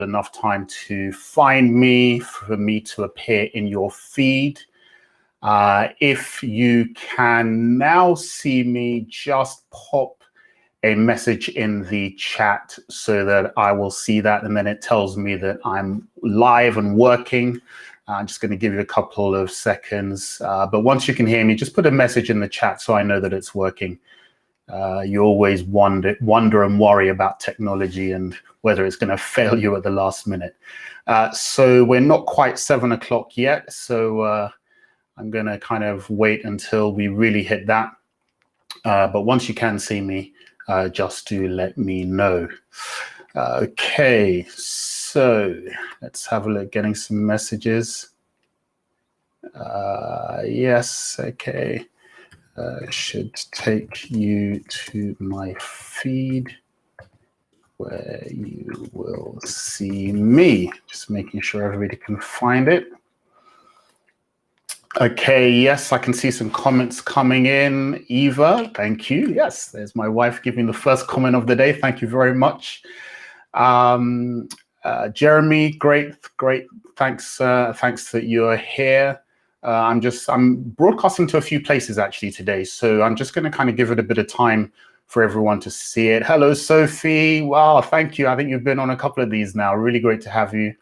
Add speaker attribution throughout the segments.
Speaker 1: enough time to find me, for me to appear in your feed. If you can now see me, just pop a message in the chat so that I will see that, and then it tells me that I'm live and working. I'm just going to give you a couple of seconds, but once you can hear me, just put a message in the chat so I know that it's working. You always wonder and worry about technology and whether it's going to fail you at the last minute. So we're not quite 7 o'clock yet, so I'm going to kind of wait until we really hit that. But once you can see me, just to let me know. Okay, so let's have a look, getting some messages. Yes, okay. Should take you to my feed where you will see me. Just making sure everybody can find it. Okay, yes, I can see some comments coming in. Eva, thank you. Yes, there's my wife giving the first comment of the day. Thank you very much. Jeremy, great. Thanks that you're here. I'm broadcasting to a few places actually today, so I'm just going to kind of give it a bit of time for everyone to see it. Hello, Sophie. Wow, thank you. I think you've been on a couple of these now. Really great to have you.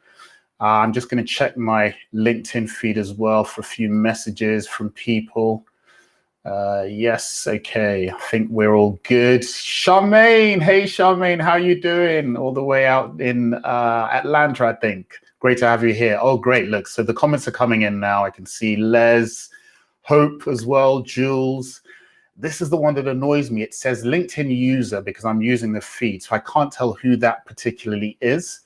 Speaker 1: I'm just going to check my LinkedIn feed as well for a few messages from people. Yes, okay. I think we're all good. Charmaine, hey Charmaine, how you doing? All the way out in Atlanta, I think. Great to have you here. Oh, great. Look, so the comments are coming in now. I can see Les, Hope as well, Jules. This is the one that annoys me. It says LinkedIn user because I'm using the feed, so I can't tell who that particularly is.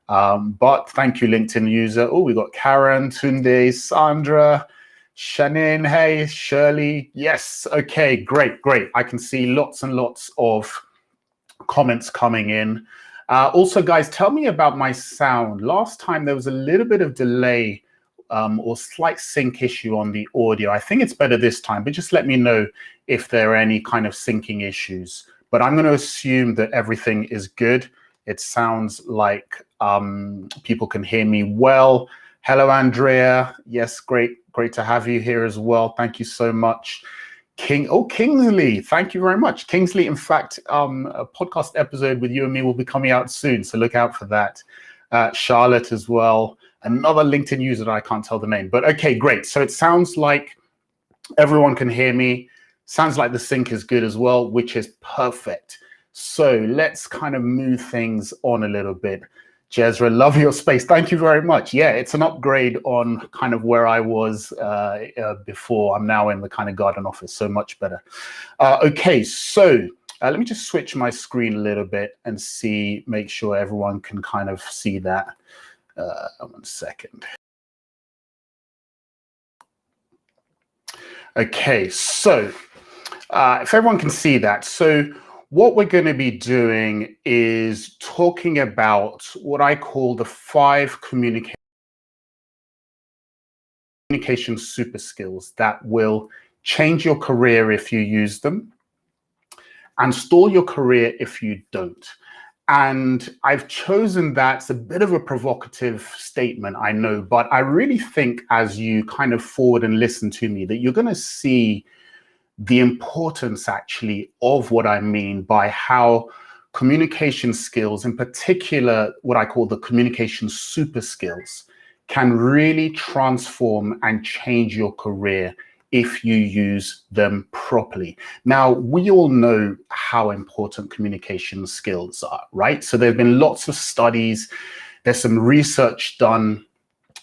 Speaker 1: But thank you, LinkedIn user. Oh, we got Karen, Tunde, Sandra, Shannon, hey, Shirley. Yes, okay, great. I can see lots and lots of comments coming in. Also, guys, tell me about my sound. Last time there was a little bit of delay or slight sync issue on the audio. I think it's better this time, but just let me know if there are any kind of syncing issues. But I'm going to assume that everything is good. It sounds like people can hear me well. Hello, Andrea. Yes, great to have you here as well. Thank you so much. Kingsley, thank you very much. Kingsley, in fact, a podcast episode with you and me will be coming out soon, so look out for that. Charlotte as well, another LinkedIn user that I can't tell the name, but okay, great. So it sounds like everyone can hear me. Sounds like the sync is good as well, which is perfect. So let's kind of move things on a little bit. Jezra, love your space. Thank you very much. Yeah, it's an upgrade on kind of where I was before. I'm now in the kind of garden office, so much better. Okay, so let me just switch my screen a little bit and make sure everyone can kind of see that. 1 second. Okay, so if everyone can see that, so what we're going to be doing is talking about what I call the 5 communication super skills that will change your career if you use them and stall your career if you don't. And I've chosen that's a bit of a provocative statement, I know, but I really think as you kind of forward and listen to me that you're going to see the importance actually of what I mean by how communication skills, in particular, what I call the communication super skills, can really transform and change your career if you use them properly. Now, we all know how important communication skills are, right? So there have been lots of studies. There's some research done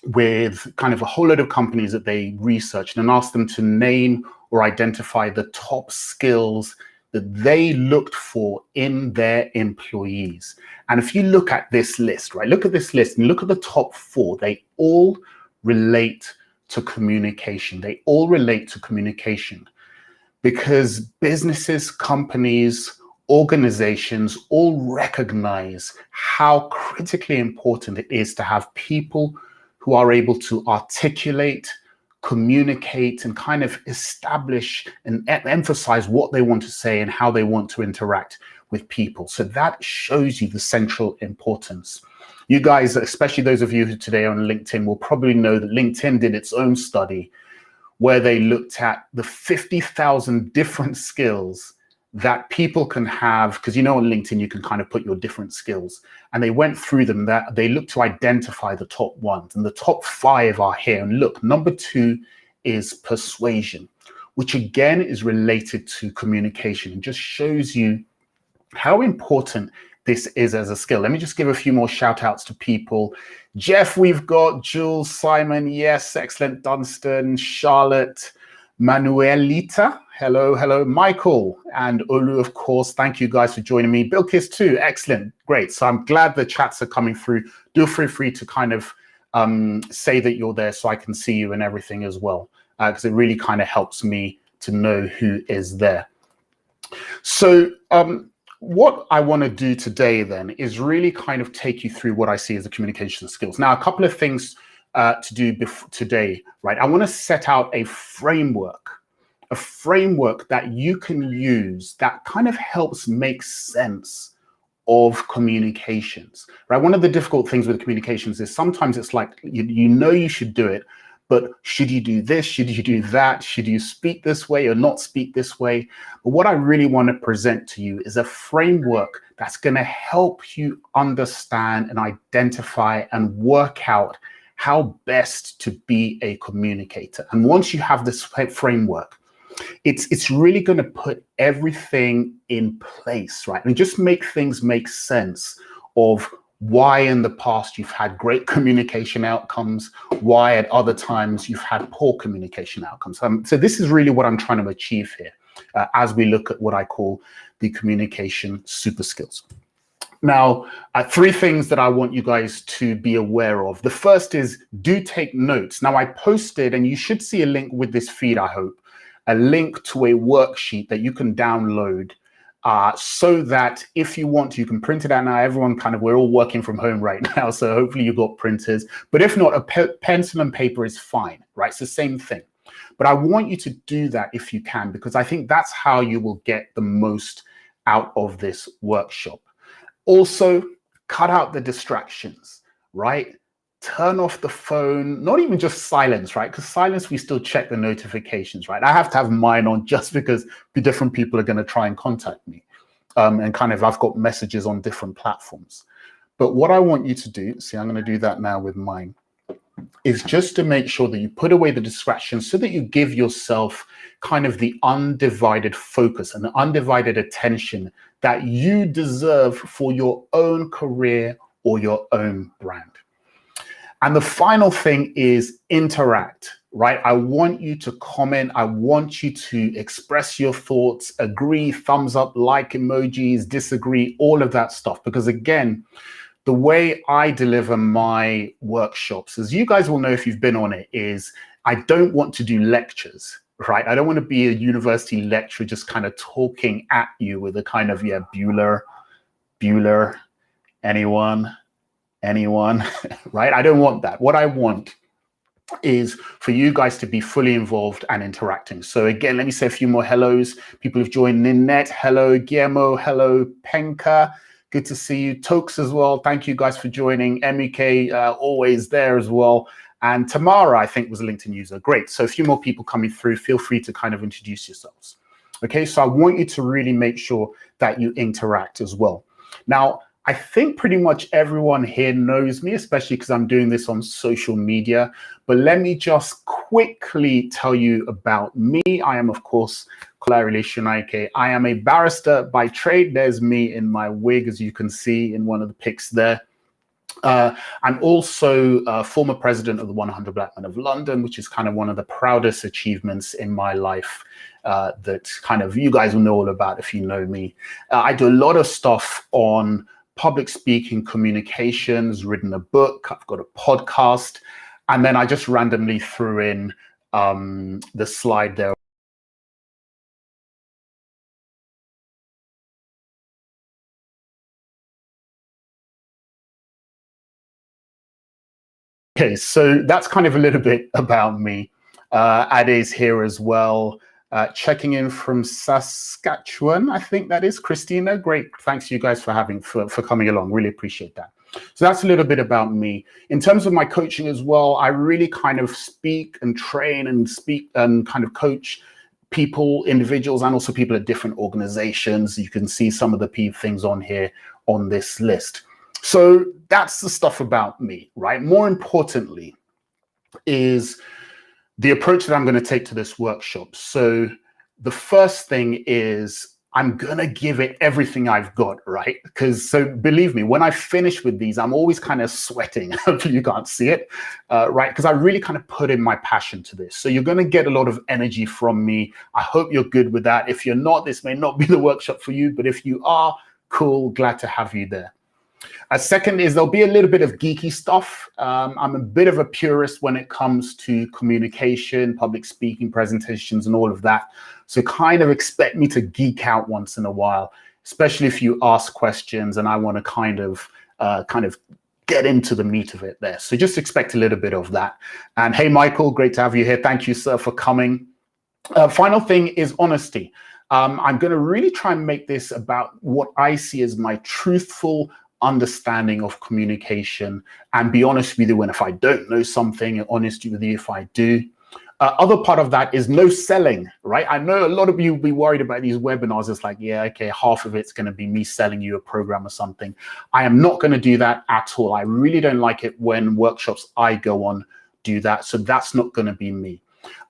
Speaker 1: with kind of a whole load of companies that they researched and asked them to name or identify the top skills that they looked for in their employees. And if you look at this list, right, look at this list and look at the top 4, they all relate to communication. They all relate to communication because businesses, companies, organizations all recognize how critically important it is to have people who are able to articulate, communicate, and kind of establish and emphasize what they want to say and how they want to interact with people. So that shows you the central importance. You guys, especially those of you who today are on LinkedIn, will probably know that LinkedIn did its own study where they looked at the 50,000 different skills that people can have, because on LinkedIn, you can kind of put your different skills. And they went through them, that they looked to identify the top ones. And the top 5 are here. And look, number 2 is persuasion, which again is related to communication and just shows you how important this is as a skill. Let me just give a few more shout outs to people. Jeff, we've got Jules, Simon, yes, excellent. Dunstan, Charlotte, Manuelita, hello, Michael, and Olu, of course. Thank you guys for joining me. Bilkis too, excellent, great. So I'm glad the chats are coming through. Do feel free to kind of say that you're there so I can see you and everything as well, because it really kind of helps me to know who is there. So what I want to do today then is really kind of take you through what I see as the communication skills. Now, a couple of things to do today, right? I want to set out a framework that you can use that kind of helps make sense of communications, right? One of the difficult things with communications is sometimes it's like, you know you should do it, but should you do this? Should you do that? Should you speak this way or not speak this way? But what I really want to present to you is a framework that's going to help you understand and identify and work out how best to be a communicator. And once you have this framework, it's really going to put everything in place, right? And just make things make sense of why in the past you've had great communication outcomes, why at other times you've had poor communication outcomes. So this is really what I'm trying to achieve here as we look at what I call the communication super skills. Now, 3 things that I want you guys to be aware of. The first is do take notes. Now, I posted, and you should see a link with this feed, I hope, a link to a worksheet that you can download so that if you want to, you can print it out. Now, we're all working from home right now, so hopefully you've got printers. But if not, a pencil and paper is fine, right? It's the same thing. But I want you to do that if you can, because I think that's how you will get the most out of this workshop. Also, cut out the distractions, right? Turn off the phone, not even just silence, right? Because silence, we still check the notifications, right? I have to have mine on just because the different people are going to try and contact me. And kind of, I've got messages on different platforms. But what I want you to do, see, I'm going to do that now with mine, is just to make sure that you put away the distractions so that you give yourself kind of the undivided focus and the undivided attention that you deserve for your own career or your own brand. And the final thing is interact, right? I want you to comment. I want you to express your thoughts, agree, thumbs up, like emojis, disagree, all of that stuff. Because again, the way I deliver my workshops, as you guys will know if you've been on it, is I don't want to do lectures, right? I don't want to be a university lecturer just kind of talking at you with a kind of, yeah, Bueller, anyone, right? I don't want that. What I want is for you guys to be fully involved and interacting. So again, let me say a few more hellos. People who've joined: Ninette, hello, Guillermo, hello, Penka, good to see you. Tokes as well, thank you guys for joining. MEK, always there as well. And Tamara, I think, was a LinkedIn user. Great. So a few more people coming through. Feel free to kind of introduce yourselves. Okay, so I want you to really make sure that you interact as well. Now, I think pretty much everyone here knows me, especially because I'm doing this on social media. But let me just quickly tell you about me. I am, of course, Kolarili Shunaike. I am a barrister by trade. There's me in my wig, as you can see in one of the pics there. I'm also a former president of the 100 Black Men of London, which is kind of one of the proudest achievements in my life that kind of you guys will know all about if you know me. I do a lot of stuff on public speaking, communications, written a book, I've got a podcast, and then I just randomly threw in the slide there. Okay, so that's kind of a little bit about me. Ade's here as well. Checking in from Saskatchewan, I think that is Christina. Great, thanks you guys for coming along. Really appreciate that. So that's a little bit about me. In terms of my coaching as well, I really kind of speak and train and speak and kind of coach people, individuals, and also people at different organizations. You can see some of the things on here on this list. So that's the stuff about me, right? More importantly is the approach that I'm going to take to this workshop. So the first thing is I'm going to give it everything I've got, right? So believe me, when I finish with these, I'm always kind of sweating. You can't see it, right? Because I really kind of put in my passion to this. So you're going to get a lot of energy from me. I hope you're good with that. If you're not, this may not be the workshop for you, but if you are, cool, glad to have you there. Second is there'll be a little bit of geeky stuff. I'm a bit of a purist when it comes to communication, public speaking, presentations, and all of that. So kind of expect me to geek out once in a while, especially if you ask questions and I want to kind of get into the meat of it there. So just expect a little bit of that. And hey, Michael, great to have you here. Thank you, sir, for coming. Final thing is honesty. I'm going to really try and make this about what I see as my truthful understanding of communication, and be honest with you when if I don't know something, honest with you if I do. Other part of that is no selling, right? I know a lot of you will be worried about these webinars. It's like, yeah, okay, half of it's going to be me selling you a program or something. I am not going to do that at all. I really don't like it when workshops I go on do that. So that's not going to be me.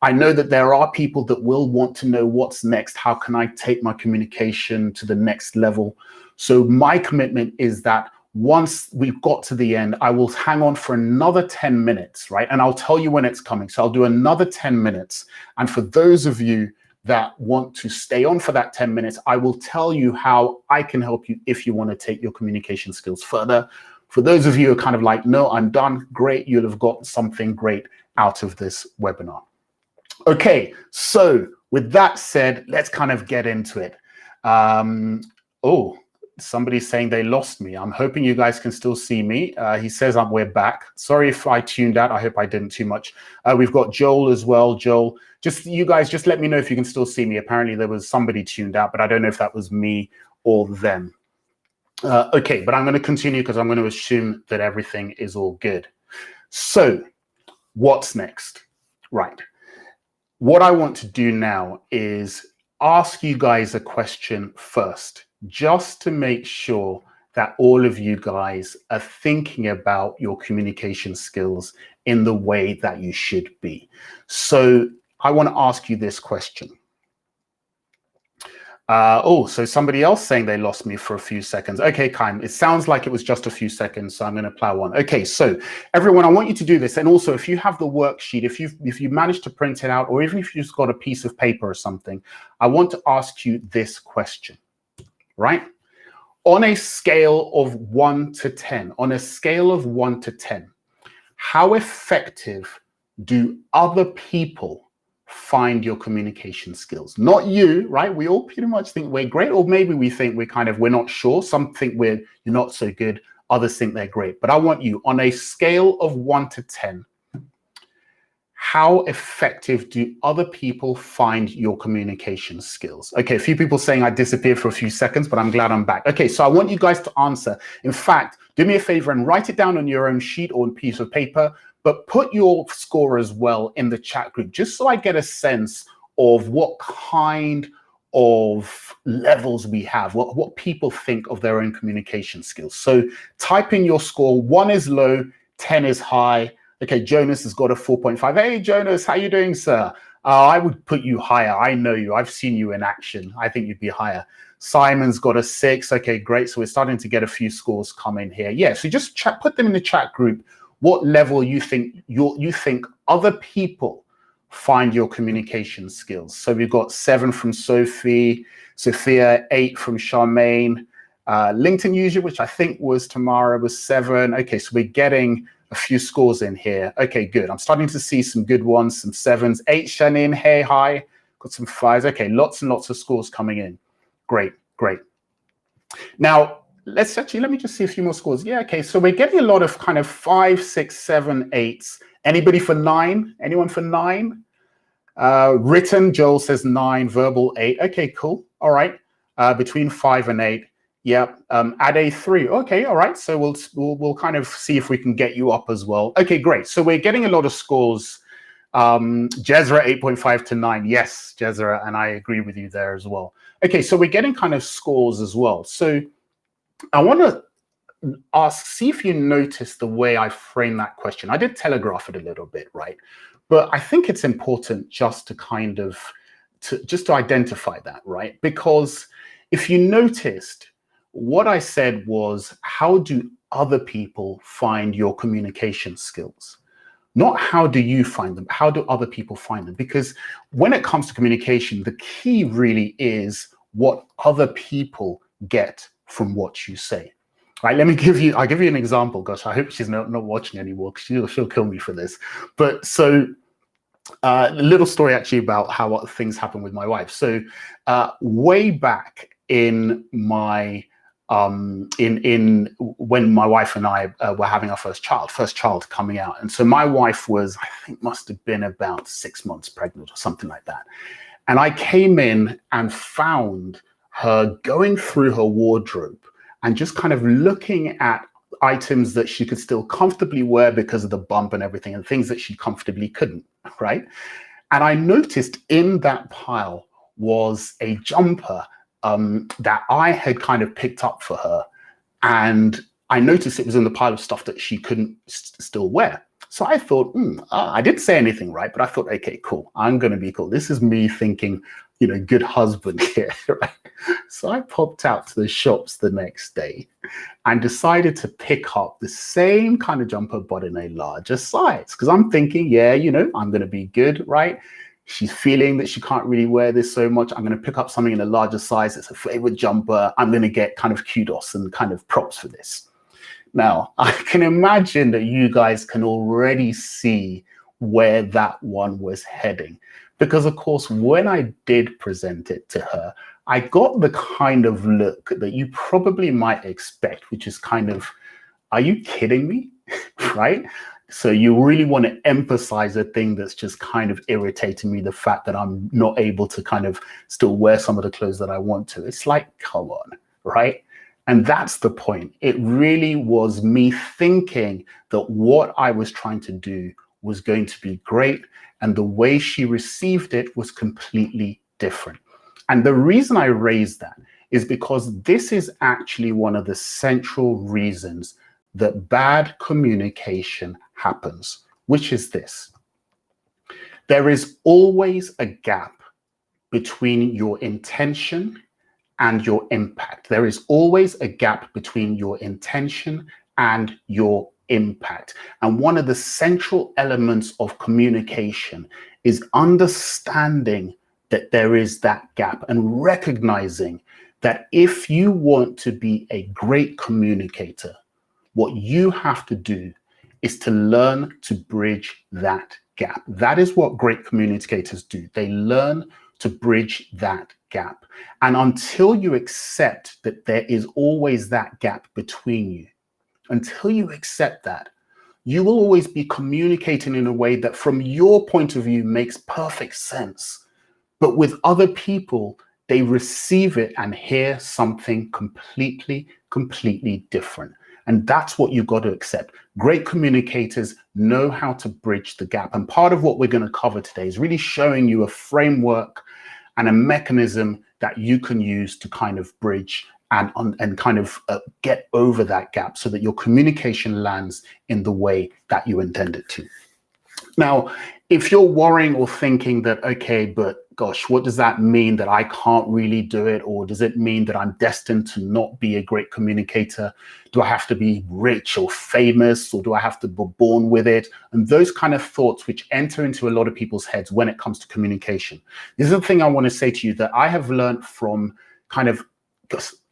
Speaker 1: I know that there are people that will want to know what's next. How can I take my communication to the next level? So my commitment is that once we've got to the end, I will hang on for another 10 minutes, right? And I'll tell you when it's coming. So I'll do another 10 minutes. And for those of you that want to stay on for that 10 minutes, I will tell you how I can help you if you want to take your communication skills further. For those of you who are kind of like, no, I'm done, great, you'll have got something great out of this webinar. Okay, so with that said, let's kind of get into it. Oh, somebody's saying they lost me. I'm hoping you guys can still see me. He says we're back. Sorry if I tuned out. I hope I didn't too much. We've got Joel as well. Joel, you guys just let me know if you can still see me. Apparently there was somebody tuned out, but I don't know if that was me or them. Okay, but I'm going to continue because I'm going to assume that everything is all good. So what's next? Right. What I want to do now is ask you guys a question first, just to make sure that all of you guys are thinking about your communication skills in the way that you should be. So I want to ask you this question. So somebody else saying they lost me for a few seconds. Okay, Kaim, it sounds like it was just a few seconds, so I'm going to plow on. Okay, so everyone, I want you to do this. And also, if you have the worksheet, if you manage to print it out, or even if you just got a piece of paper or something, I want to ask you this question, right? On a scale of 1 to 10, how effective do other people find your communication skills? Not you, right? We all pretty much think we're great, or maybe we think we're not sure. Some think you're not so good. Others think they're great. But I want you, on a scale of 1 to 10, how effective do other people find your communication skills? Okay, a few people saying I disappeared for a few seconds, but I'm glad I'm back. Okay, so I want you guys to answer. In fact, do me a favor and write it down on your own sheet or on a piece of paper, but put your score as well in the chat group, just so I get a sense of what kind of levels we have, what people think of their own communication skills. So type in your score. 1 is low, 10 is high. Okay, Jonas has got a 4.5. Hey, Jonas, how you doing, sir? I would put you higher. I know you. I've seen you in action. I think you'd be higher. Simon's got a 6. Okay, great. So we're starting to get a few scores come in here. Yeah, so just put them in the chat group. What level you think other people find your communication skills? So we've got 7 from Sophia, 8 from Charmaine, LinkedIn user, which I think was Tamara, was 7. Okay, so we're getting a few scores in here. Okay, good. I'm starting to see some good ones, some 7s. 8, Shannon, hey, hi. Got some 5s. Okay, lots and lots of scores coming in. Great, great. Now, let me just see a few more scores. Yeah, okay, so we're getting a lot of kind of 5, 6, 7, 8s. Anybody for 9? Anyone for 9? Written, Joel says 9, verbal 8. Okay, cool. All right, between 5 and 8. Yeah, add a 3. Okay, all right. So we'll kind of see if we can get you up as well. Okay, great. So we're getting a lot of scores. Jezra 8.5 to 9. Yes, Jezra, and I agree with you there as well. Okay, so we're getting kind of scores as well. So I want to see if you notice the way I frame that question. I did telegraph it a little bit, right? But I think it's important just to kind of to identify that, right? Because if you noticed, what I said was, how do other people find your communication skills? Not how do you find them, how do other people find them? Because when it comes to communication, the key really is what other people get from what you say. Right, I'll give you an example. Gosh, I hope she's not watching anymore, because she'll kill me for this. But so a little story actually about how things happen with my wife. So way back in my in when my wife and I were having our first child coming out. And so my wife was, I think, must have been about 6 months pregnant or something like that. And I came in and found her going through her wardrobe and just kind of looking at items that she could still comfortably wear because of the bump and everything, and things that she comfortably couldn't, right? And I noticed in that pile was a jumper that I had kind of picked up for her. And I noticed it was in the pile of stuff that she couldn't still wear. So I thought, I didn't say anything, right? But I thought, okay, cool. I'm going to be cool. This is me thinking, good husband here, right? So I popped out to the shops the next day and decided to pick up the same kind of jumper, but in a larger size. Because I'm thinking, yeah, I'm going to be good, right? She's feeling that she can't really wear this so much. I'm going to pick up something in a larger size. It's a favorite jumper. I'm going to get kind of kudos and kind of props for this. Now, I can imagine that you guys can already see where that one was heading. Because, of course, when I did present it to her, I got the kind of look that you probably might expect, which is kind of, are you kidding me? Right? So you really want to emphasize a thing that's just kind of irritating me, the fact that I'm not able to kind of still wear some of the clothes that I want to. It's like, come on, right? And that's the point. It really was me thinking that what I was trying to do was going to be great, and the way she received it was completely different. And the reason I raised that is because this is actually one of the central reasons that bad communication happens, which is this. There is always a gap between your intention and your impact. There is always a gap between your intention and your impact. And one of the central elements of communication is understanding that there is that gap and recognizing that if you want to be a great communicator, what you have to do is to learn to bridge that gap. That is what great communicators do. They learn to bridge that gap. And until you accept that there is always that gap between you, until you accept that, you will always be communicating in a way that from your point of view makes perfect sense. But with other people, they receive it and hear something completely different. And that's what you've got to accept. Great communicators know how to bridge the gap. And part of what we're going to cover today is really showing you a framework and a mechanism that you can use to kind of bridge and kind of get over that gap so that your communication lands in the way that you intend it to. Now, if you're worrying or thinking that, okay, but gosh, what does that mean, that I can't really do it? Or does it mean that I'm destined to not be a great communicator? Do I have to be rich or famous, or do I have to be born with it? And those kind of thoughts which enter into a lot of people's heads when it comes to communication. This is the thing I want to say to you that I have learned from kind of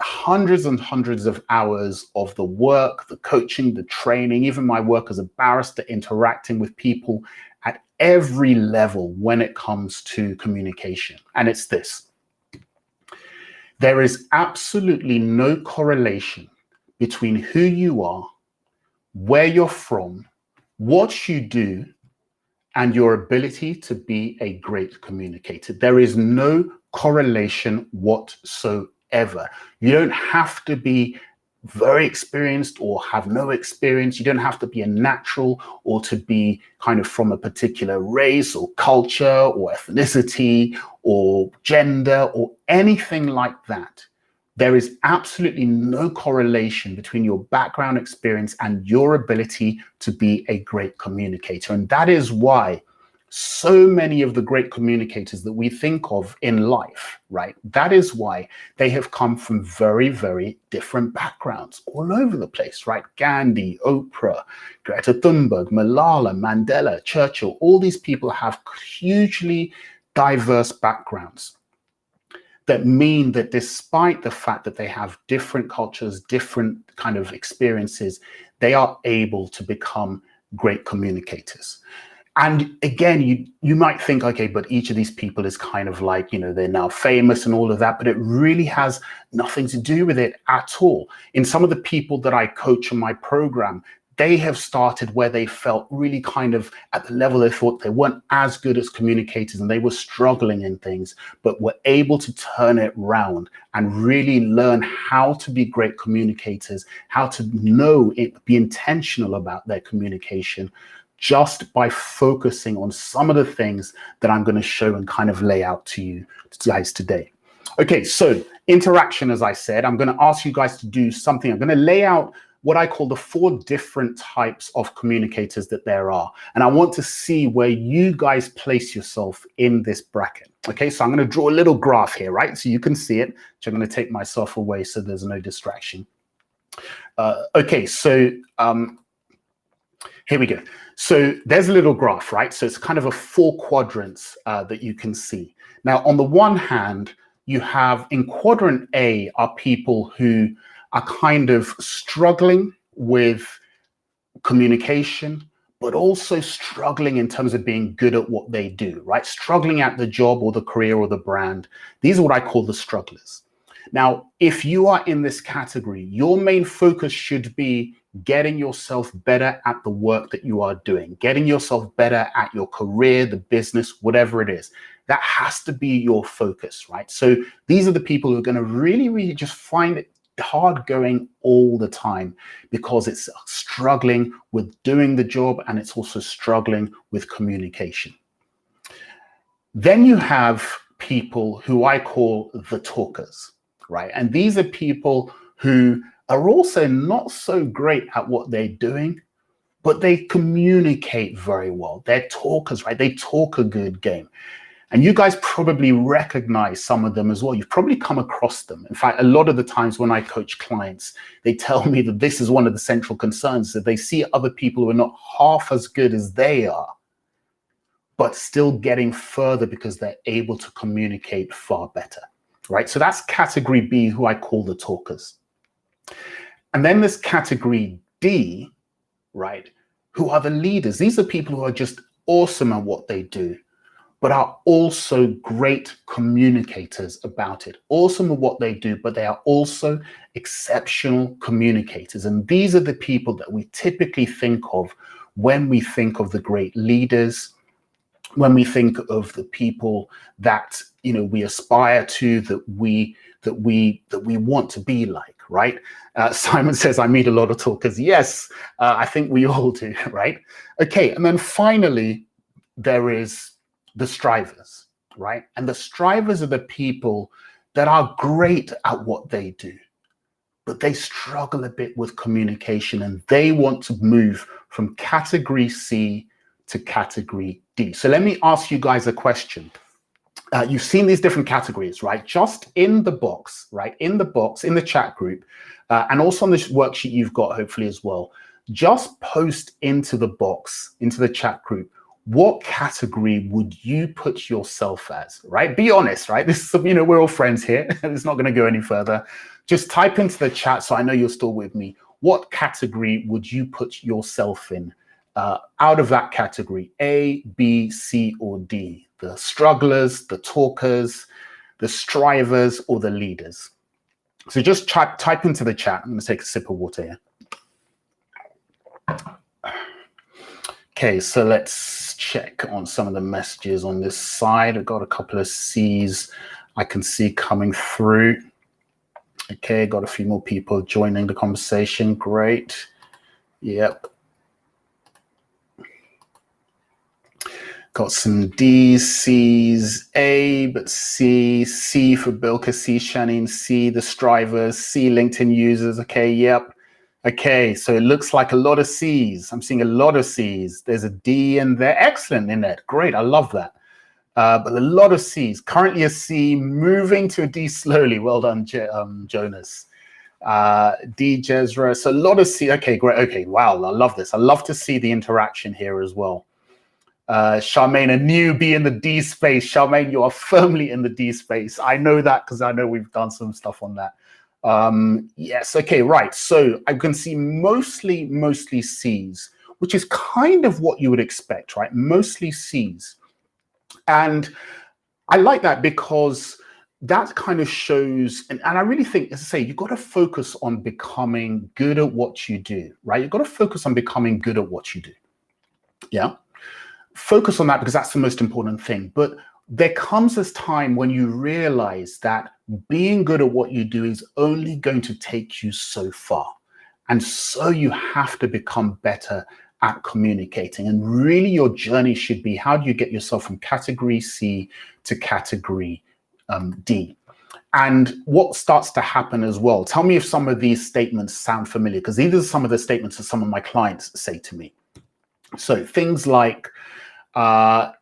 Speaker 1: hundreds and hundreds of hours of the work, the coaching, the training, even my work as a barrister, interacting with people at every level when it comes to communication. And it's this: there is absolutely no correlation between who you are, where you're from, what you do, and your ability to be a great communicator. There is no correlation whatsoever. ever. You don't have to be very experienced or have no experience. You don't have to be a natural or to be kind of from a particular race or culture or ethnicity or gender or anything like that. There is absolutely no correlation between your background experience and your ability to be a great communicator. And that is why so many of the great communicators that we think of in life, right? That is why they have come from very, very different backgrounds all over the place, right? Gandhi, Oprah, Greta Thunberg, Malala, Mandela, Churchill, all these people have hugely diverse backgrounds that mean that despite the fact that they have different cultures, different kind of experiences, they are able to become great communicators. And again, you might think, okay, but each of these people is kind of like, they're now famous and all of that, but it really has nothing to do with it at all. In some of the people that I coach in my program, they have started where they felt really kind of at the level they thought they weren't as good as communicators and they were struggling in things, but were able to turn it around and really learn how to be great communicators, how to know it, be intentional about their communication, just by focusing on some of the things that I'm going to show and kind of lay out to you guys today. Okay, so interaction, as I said, I'm going to ask you guys to do something. I'm going to lay out what I call the 4 different types of communicators that there are. And I want to see where you guys place yourself in this bracket. Okay, so I'm going to draw a little graph here, right? So you can see it, which I'm going to take myself away so there's no distraction. Okay, so here we go. So there's a little graph, right? So it's kind of a 4 quadrants that you can see. Now, on the one hand, you have in quadrant A are people who are kind of struggling with communication, but also struggling in terms of being good at what they do, right? Struggling at the job or the career or the brand. These are what I call the strugglers. Now, if you are in this category, your main focus should be getting yourself better at the work that you are doing, getting yourself better at your career, the business, whatever it is. That has to be your focus, right? So these are the people who are going to really, really just find it hard going all the time because it's struggling with doing the job and it's also struggling with communication. Then you have people who I call the talkers, right? And these are people who are also not so great at what they're doing, but they communicate very well. They're talkers, right? They talk a good game. And you guys probably recognize some of them as well. You've probably come across them. In fact, a lot of the times when I coach clients, they tell me that this is one of the central concerns, that they see other people who are not half as good as they are, but still getting further because they're able to communicate far better, right? So that's category B, who I call the talkers. And then there's category D, right, who are the leaders. These are people who are just awesome at what they do, but are also great communicators about it. Awesome at what they do, but they are also exceptional communicators. And these are the people that we typically think of when we think of the great leaders, when we think of the people that we aspire to, that we want to be like, right? Simon says, I meet a lot of talkers. Yes, I think we all do, right? Okay, and then finally, there is the strivers, right? And the strivers are the people that are great at what they do, but they struggle a bit with communication and they want to move from category C to category D. So let me ask you guys a question. You've seen these different categories, right? Just in the box, right? In the box, in the chat group, and also on this worksheet you've got hopefully as well, just post into the box, into the chat group, what category would you put yourself as, right? Be honest, right? This is, we're all friends here. It's not going to go any further. Just type into the chat so I know you're still with me. What category would you put yourself in out of that category? A, B, C, or D? The strugglers, the talkers, the strivers, or the leaders? So just type into the chat. I'm going to take a sip of water here. Okay, so let's check on some of the messages on this side. I've got a couple of C's I can see coming through. Okay, got a few more people joining the conversation. Great. Yep. Got some D's, C's, A, but C, C for Bilka, C, Shannon, C, the strivers, C, LinkedIn users. Okay, yep. Okay, so it looks like a lot of C's. I'm seeing a lot of C's. There's a D in there. Excellent, Annette. Great, I love that. But a lot of C's. Currently a C, moving to a D slowly. Well done, Jonas. D, Jezra. So a lot of C. Okay, great. Okay, wow, I love this. I love to see the interaction here as well. Charmaine, a newbie in the D space. Charmaine, you are firmly in the D space. I know that because I know we've done some stuff on that. Yes, okay, right. So I can see mostly C's, which is kind of what you would expect, right? Mostly C's. And I like that because that kind of shows, and I really think, as I say, you've got to focus on becoming good at what you do, right? You've got to focus on becoming good at what you do. Yeah. Focus on that because that's the most important thing. But there comes a time when you realize that being good at what you do is only going to take you so far. And so you have to become better at communicating. And really your journey should be, how do you get yourself from category C to category D? And what starts to happen as well? Tell me if some of these statements sound familiar, because these are some of the statements that some of my clients say to me. So things like, so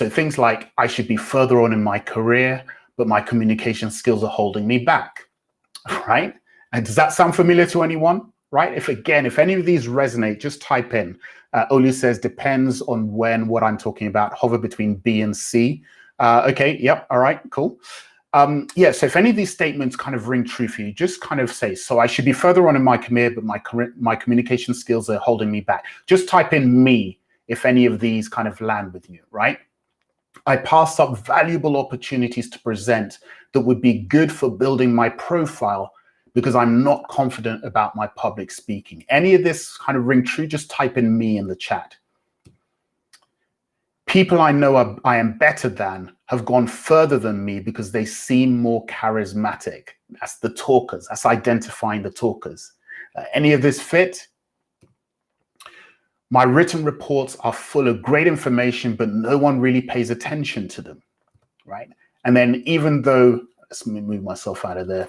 Speaker 1: things like, I should be further on in my career, but my communication skills are holding me back, right? And does that sound familiar to anyone, right? If any of these resonate, just type in. Olu says, depends on what I'm talking about, hover between B and C. Okay, yep, all right, cool. Yeah, so if any of these statements kind of ring true for you, just kind of say, so I should be further on in my career, but my communication skills are holding me back. Just type in me if any of these kind of land with you, right? I pass up valuable opportunities to present that would be good for building my profile because I'm not confident about my public speaking. Any of this kind of ring true, just type in me in the chat. People I know I am better than have gone further than me because they seem more charismatic. That's the talkers. That's identifying the talkers. Any of this fit? My written reports are full of great information, but no one really pays attention to them, right? And then even though, let me move myself out of there.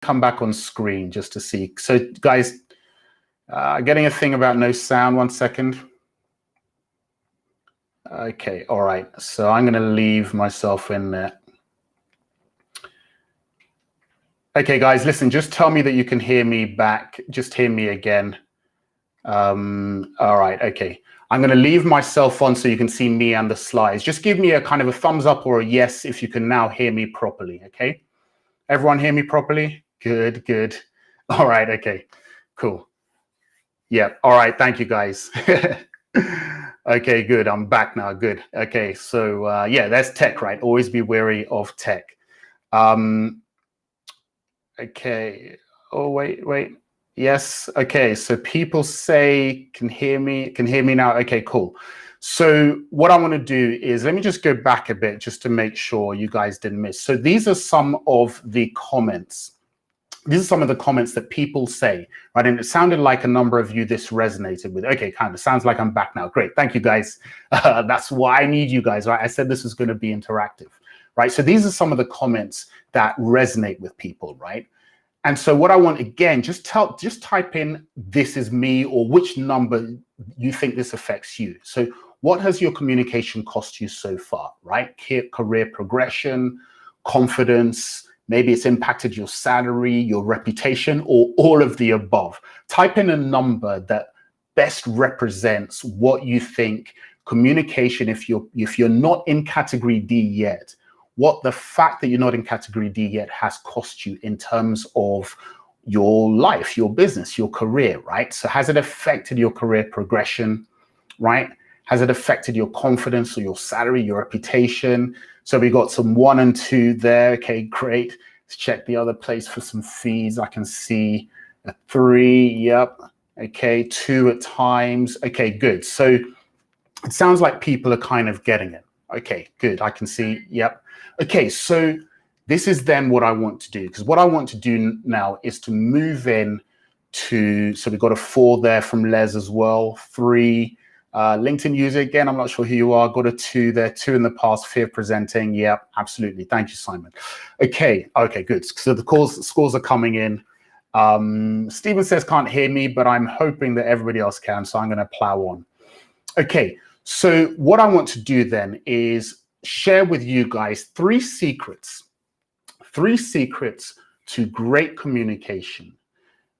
Speaker 1: Come back on screen just to see. So guys, getting a thing about no sound, 1 second. Okay, all right. So I'm gonna leave myself in there. Okay, guys, listen, just tell me that you can hear me back. Just hear me again. All right, okay. I'm gonna leave myself on so you can see me and the slides. Just give me a kind of a thumbs up or a yes if you can now hear me properly, okay? Everyone hear me properly? Good, good. All right, okay, cool. Yeah, all right, thank you guys. Okay, good, I'm back now, good. Okay, so yeah, that's tech, right? Always be wary of tech. Okay, oh, wait. Yes, okay, so people say, can hear me now? Okay, cool. So what I want to do is, let me just go back a bit just to make sure you guys didn't miss. So these are some of the comments these are some of the comments that people say, right? And it sounded like a number of you this resonated with. Okay, kind of sounds like I'm back now. Great, thank you guys. That's why I need you guys, right? I said this was going to be interactive, right? So these are some of the comments that resonate with people, right? And so what I want, again, just type in "this is me" or which number you think this affects you. So what has your communication cost you so far, right? Career progression, confidence, maybe it's impacted your salary, your reputation, or all of the above. Type in a number that best represents what you think communication, if you're not in category D yet, what the fact that you're not in category D yet has cost you in terms of your life, your business, your career, right? So has it affected your career progression, right? Has it affected your confidence or your salary, your reputation? So we got some 1 and 2 there. Okay, great. Let's check the other place for some fees. I can see a 3. Yep. Okay, 2 at times. Okay, good. So it sounds like people are kind of getting it. Okay, good. I can see. Yep. Okay, so this is then what I want to do, because what I want to do now is to move in to, so we've got a 4 there from Les as well, 3. LinkedIn user, again, I'm not sure who you are. Got a 2 there, 2 in the past, fear of presenting. Yeah, absolutely. Thank you, Simon. Okay, good. So the scores are coming in. Stephen says can't hear me, but I'm hoping that everybody else can, so I'm going to plow on. Okay, so what I want to do then is share with you guys 3 secrets to great communication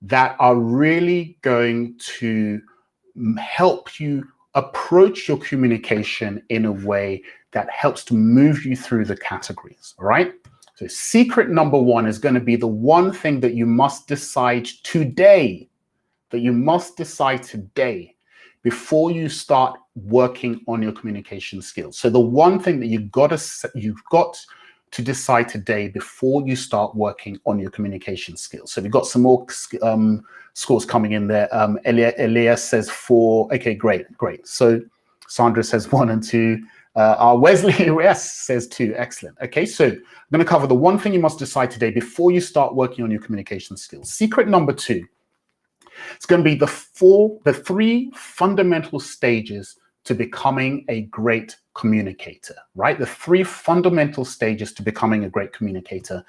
Speaker 1: that are really going to help you approach your communication in a way that helps to move you through the categories, all right? So secret number 1 is going to be the one thing that you must decide today, before you start working on your communication skills. So the one thing that you've got to decide today before you start working on your communication skills. So we've got some more scores coming in there. Elias says 4. Okay, great. So Sandra says 1 and 2. Wesley yes says 2. Excellent. Okay, so I'm going to cover the one thing you must decide today before you start working on your communication skills. Secret number 2. It's going to be the 3 fundamental stages to becoming a great communicator, right? The 3 fundamental stages to becoming a great communicator.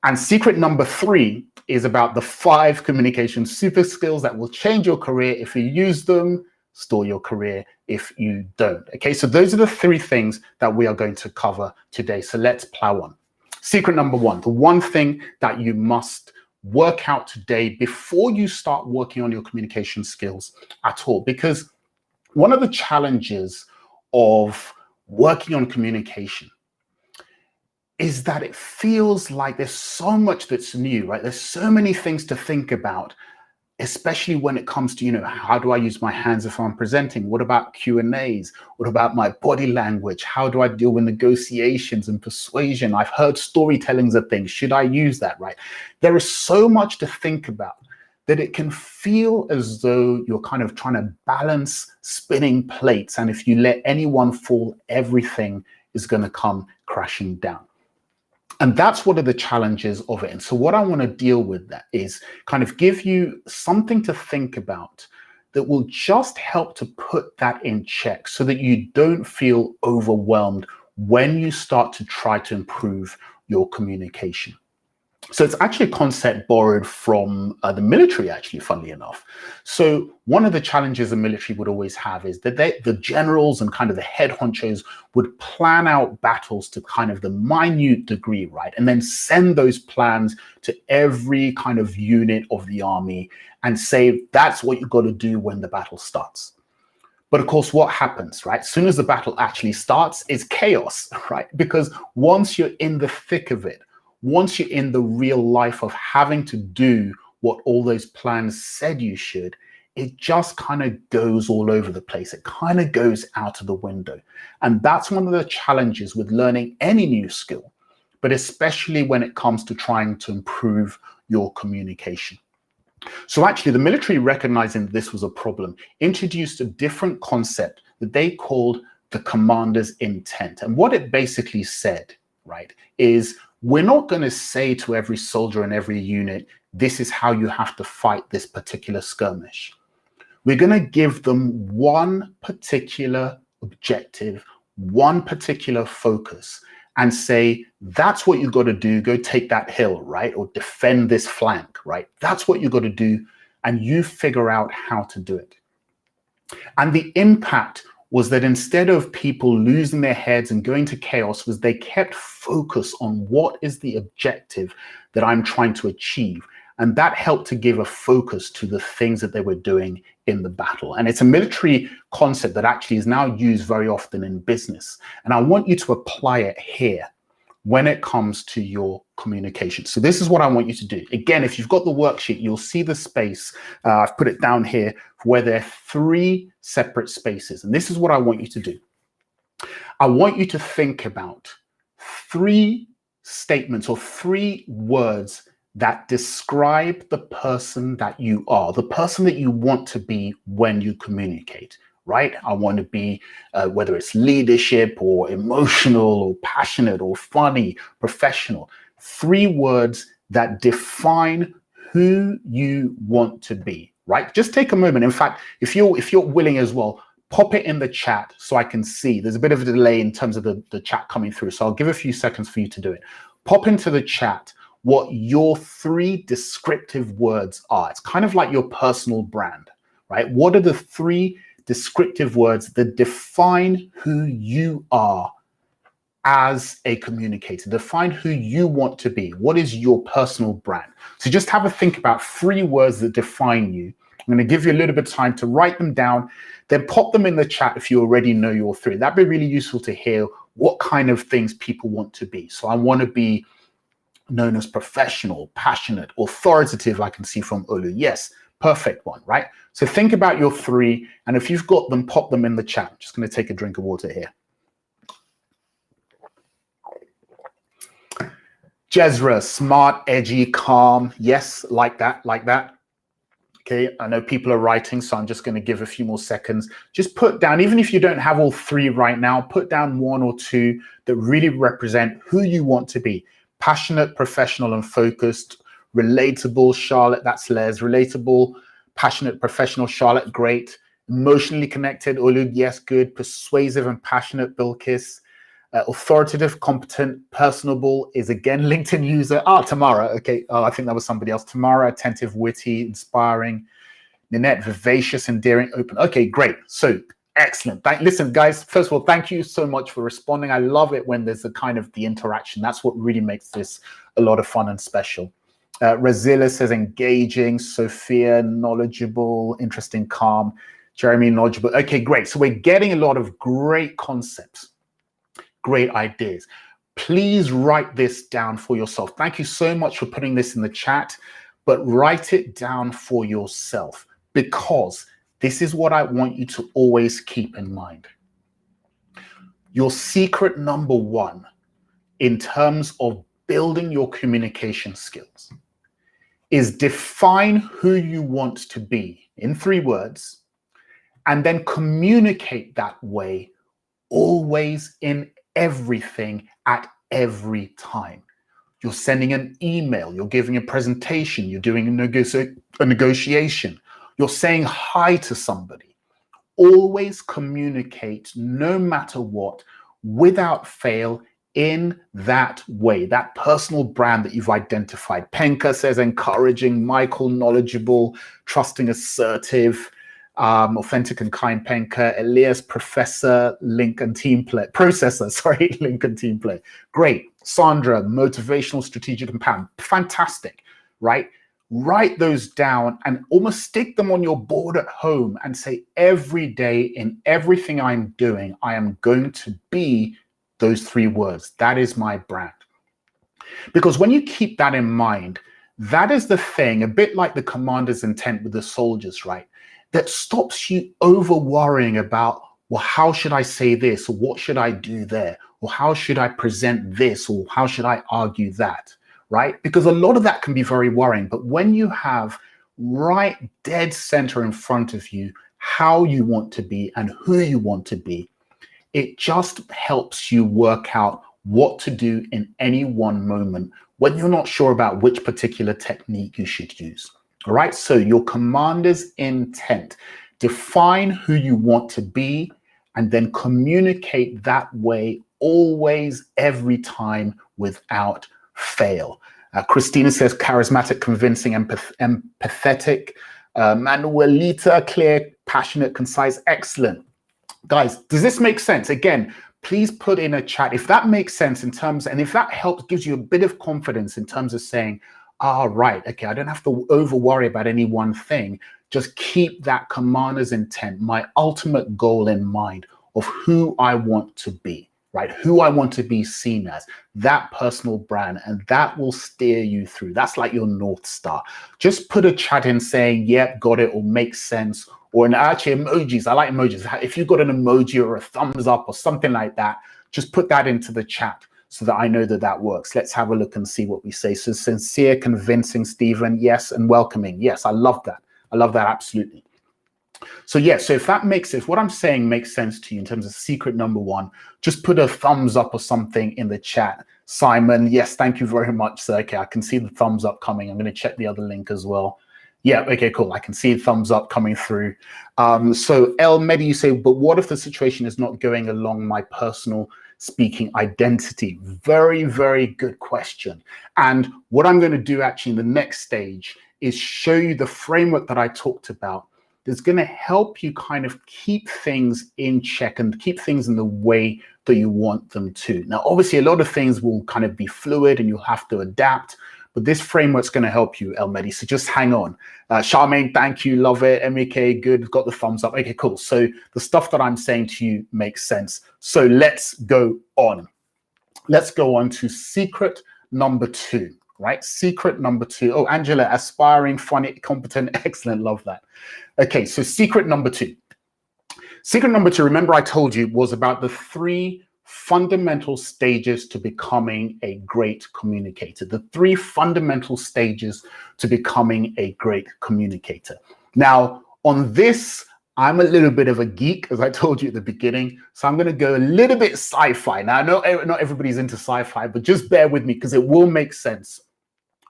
Speaker 1: And secret number 3 is about the 5 communication super skills that will change your career if you use them, store your career if you don't. Okay, so those are the 3 things that we are going to cover today. So let's plow on. Secret number 1, the one thing that you must work out today before you start working on your communication skills at all. Because one of the challenges of working on communication is that it feels like there's so much that's new, right? There's so many things to think about, especially when it comes to, how do I use my hands if I'm presenting? What about Q&As? What about my body language? How do I deal with negotiations and persuasion? I've heard storytellings of things. Should I use that, right? There is so much to think about that it can feel as though you're kind of trying to balance spinning plates. And if you let anyone fall, everything is going to come crashing down. And that's one of the challenges of it. And so what I want to deal with that is kind of give you something to think about that will just help to put that in check so that you don't feel overwhelmed when you start to try to improve your communication. So it's actually a concept borrowed from the military, actually, funnily enough. So one of the challenges the military would always have is that the generals and kind of the head honchos would plan out battles to kind of the minute degree, right? And then send those plans to every kind of unit of the army and say, that's what you've got to do when the battle starts. But of course, what happens, right? As soon as the battle actually starts, it's chaos, right? Because once you're in the thick of it, once you're in the real life of having to do what all those plans said you should, it just kind of goes all over the place. It kind of goes out of the window. And that's one of the challenges with learning any new skill, but especially when it comes to trying to improve your communication. So actually, the military, recognizing this was a problem, introduced a different concept that they called the commander's intent. And what it basically said, right, is we're not going to say to every soldier in every unit, this is how you have to fight this particular skirmish. We're going to give them one particular objective, one particular focus, and say, that's what you got to do. Go take that hill, right? Or defend this flank, right? That's what you got to do. And you figure out how to do it. And the impact was that instead of people losing their heads and going to chaos, was they kept focus on what is the objective that I'm trying to achieve. And that helped to give a focus to the things that they were doing in the battle. And it's a military concept that actually is now used very often in business. And I want you to apply it here when it comes to your communication. So this is what I want you to do. Again, if you've got the worksheet, you'll see the space. I've put it down here where there are 3 separate spaces. And this is what I want you to do. I want you to think about 3 statements or 3 words that describe the person that you are, the person that you want to be when you communicate, right? I want to be, whether it's leadership or emotional or passionate or funny, professional, 3 words that define who you want to be, right? Just take a moment. In fact, if you're willing as well, pop it in the chat so I can see. There's a bit of a delay in terms of the chat coming through. So I'll give a few seconds for you to do it. Pop into the chat what your 3 descriptive words are. It's kind of like your personal brand, right? What are the 3 descriptive words that define who you are as a communicator, define who you want to be? What is your personal brand? So just have a think about 3 words that define you. I'm going to give you a little bit of time to write them down, then pop them in the chat if you already know your 3. That'd be really useful to hear what kind of things people want to be. So I want to be known as professional, passionate, authoritative. I can see from Olu. Yes, perfect one, right? So think about your 3, and if you've got them, pop them in the chat. I'm just going to take a drink of water here. Jezra, smart, edgy, calm. Yes, like that, like that. Okay, I know people are writing, so I'm just going to give a few more seconds. Just put down, even if you don't have all 3 right now, put down 1 or 2 that really represent who you want to be. Passionate, professional, and focused. Relatable, Charlotte, that's Les. Relatable, passionate, professional, Charlotte, great. Emotionally connected, Olu, yes, good. Persuasive and passionate, Bilkis. Authoritative, competent, personable is again LinkedIn user. Tamara, okay. Oh, I think that was somebody else. Tamara, attentive, witty, inspiring. Ninette, vivacious, endearing, open. Okay, great. So excellent. Listen, guys, first of all, thank you so much for responding. I love it when there's a kind of the interaction. That's what really makes this a lot of fun and special. Razila says engaging. Sophia, knowledgeable, interesting, calm. Jeremy, knowledgeable. Okay, great. So we're getting a lot of great concepts, great ideas. Please write this down for yourself. Thank you so much for putting this in the chat, but write it down for yourself, because this is what I want you to always keep in mind. Your secret number 1 in terms of building your communication skills is define who you want to be in 3 words, and then communicate that way always in everything at every time. You're sending an email, you're giving a presentation, you're doing a negotiation, you're saying hi to somebody. Always communicate, no matter what, without fail, in that way, that personal brand that you've identified. Penka says encouraging, Michael, knowledgeable, trusting, assertive, authentic and kind, Penka. Elias, professor, link and team play. Processor, sorry, link and team play. Great. Sandra, motivational, strategic, and pound. Fantastic, right? Write those down and almost stick them on your board at home and say, every day in everything I'm doing, I am going to be those 3 words. That is my brand. Because when you keep that in mind, that is the thing, a bit like the commander's intent with the soldiers, right? That stops you over worrying about, well, how should I say this? Or what should I do there? Or how should I present this? Or how should I argue that? Right? Because a lot of that can be very worrying. But when you have right dead center in front of you, how you want to be and who you want to be, it just helps you work out what to do in any one moment when you're not sure about which particular technique you should use. All right, so your commander's intent. Define who you want to be and then communicate that way always, every time, without fail. Christina says charismatic, convincing, empathetic. Manuelita, clear, passionate, concise, excellent. Guys, does this make sense? Again, please put in a chat if that makes sense in terms, and if that helps, gives you a bit of confidence in terms of saying, right, okay, I don't have to over worry about any one thing. Just keep that commander's intent, my ultimate goal in mind of who I want to be, right? Who I want to be seen as, that personal brand, and that will steer you through. That's like your North Star. Just put a chat in saying, yep, got it, or makes sense, or actually emojis. I like emojis. If you've got an emoji or a thumbs up or something like that, just put that into the chat so that I know that that works. Let's have a look and see what we say. So sincere, convincing, Stephen, yes, and welcoming. Yes, I love that. I love that, absolutely. So yeah, so if what I'm saying makes sense to you in terms of secret number one, just put a thumbs up or something in the chat. Simon, yes, thank you very much, sir. Okay, I can see the thumbs up coming. I'm going to check the other link as well. Yeah, okay, cool. I can see thumbs up coming through. So El Medi, you say, but what if the situation is not going along my personal speaking identity? Very, very good question. And what I'm going to do actually in the next stage is show you the framework that I talked about that's going to help you kind of keep things in check and keep things in the way that you want them to. Now, obviously, a lot of things will kind of be fluid and you'll have to adapt, but this framework's going to help you, El Medi. So just hang on. Charmaine, thank you. Love it. MEK, good. Got the thumbs up. Okay, cool. So the stuff that I'm saying to you makes sense. So let's go on. Let's go on to secret number two, right? Secret number two. Oh, Angela, aspiring, funny, competent, excellent. Love that. Okay, so secret number two. Secret number two, remember I told you, was about the 3 fundamental stages to becoming a great communicator. The 3 fundamental stages to becoming a great communicator. Now, on this, I'm a little bit of a geek, as I told you at the beginning, so I'm going to go a little bit sci-fi. Now, I know not everybody's into sci-fi, but just bear with me because it will make sense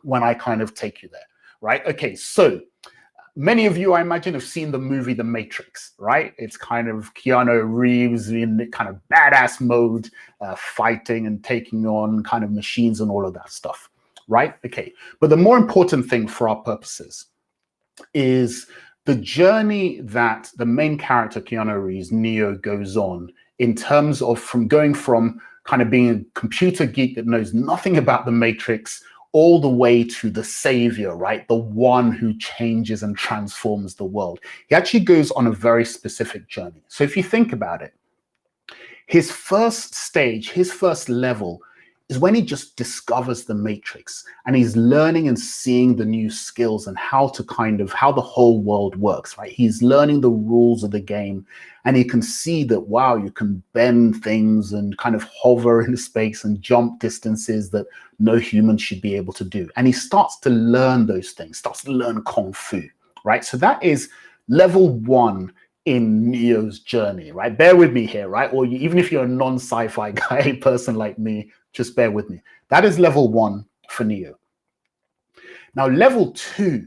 Speaker 1: when I kind of take you there, right? Okay, so many of you, I imagine, have seen the movie The Matrix, right? It's kind of Keanu Reeves in kind of badass mode, fighting and taking on kind of machines and all of that stuff, right? Okay, but the more important thing for our purposes is the journey that the main character, Keanu Reeves, Neo, goes on in terms of going from kind of being a computer geek that knows nothing about the Matrix all the way to the savior, right? The one who changes and transforms the world. He actually goes on a very specific journey. So if you think about it, his first stage, his first level is when he just discovers the Matrix and he's learning and seeing the new skills and how the whole world works, right? He's learning the rules of the game and he can see that, wow, you can bend things and kind of hover in space and jump distances that no human should be able to do. And he starts to learn those things, starts to learn Kung Fu, right? So that is level 1 in Neo's journey, right? Bear with me here, right? Or even if you're a non-sci-fi guy, person like me, just bear with me. That is level 1 for Neo. Now, level 2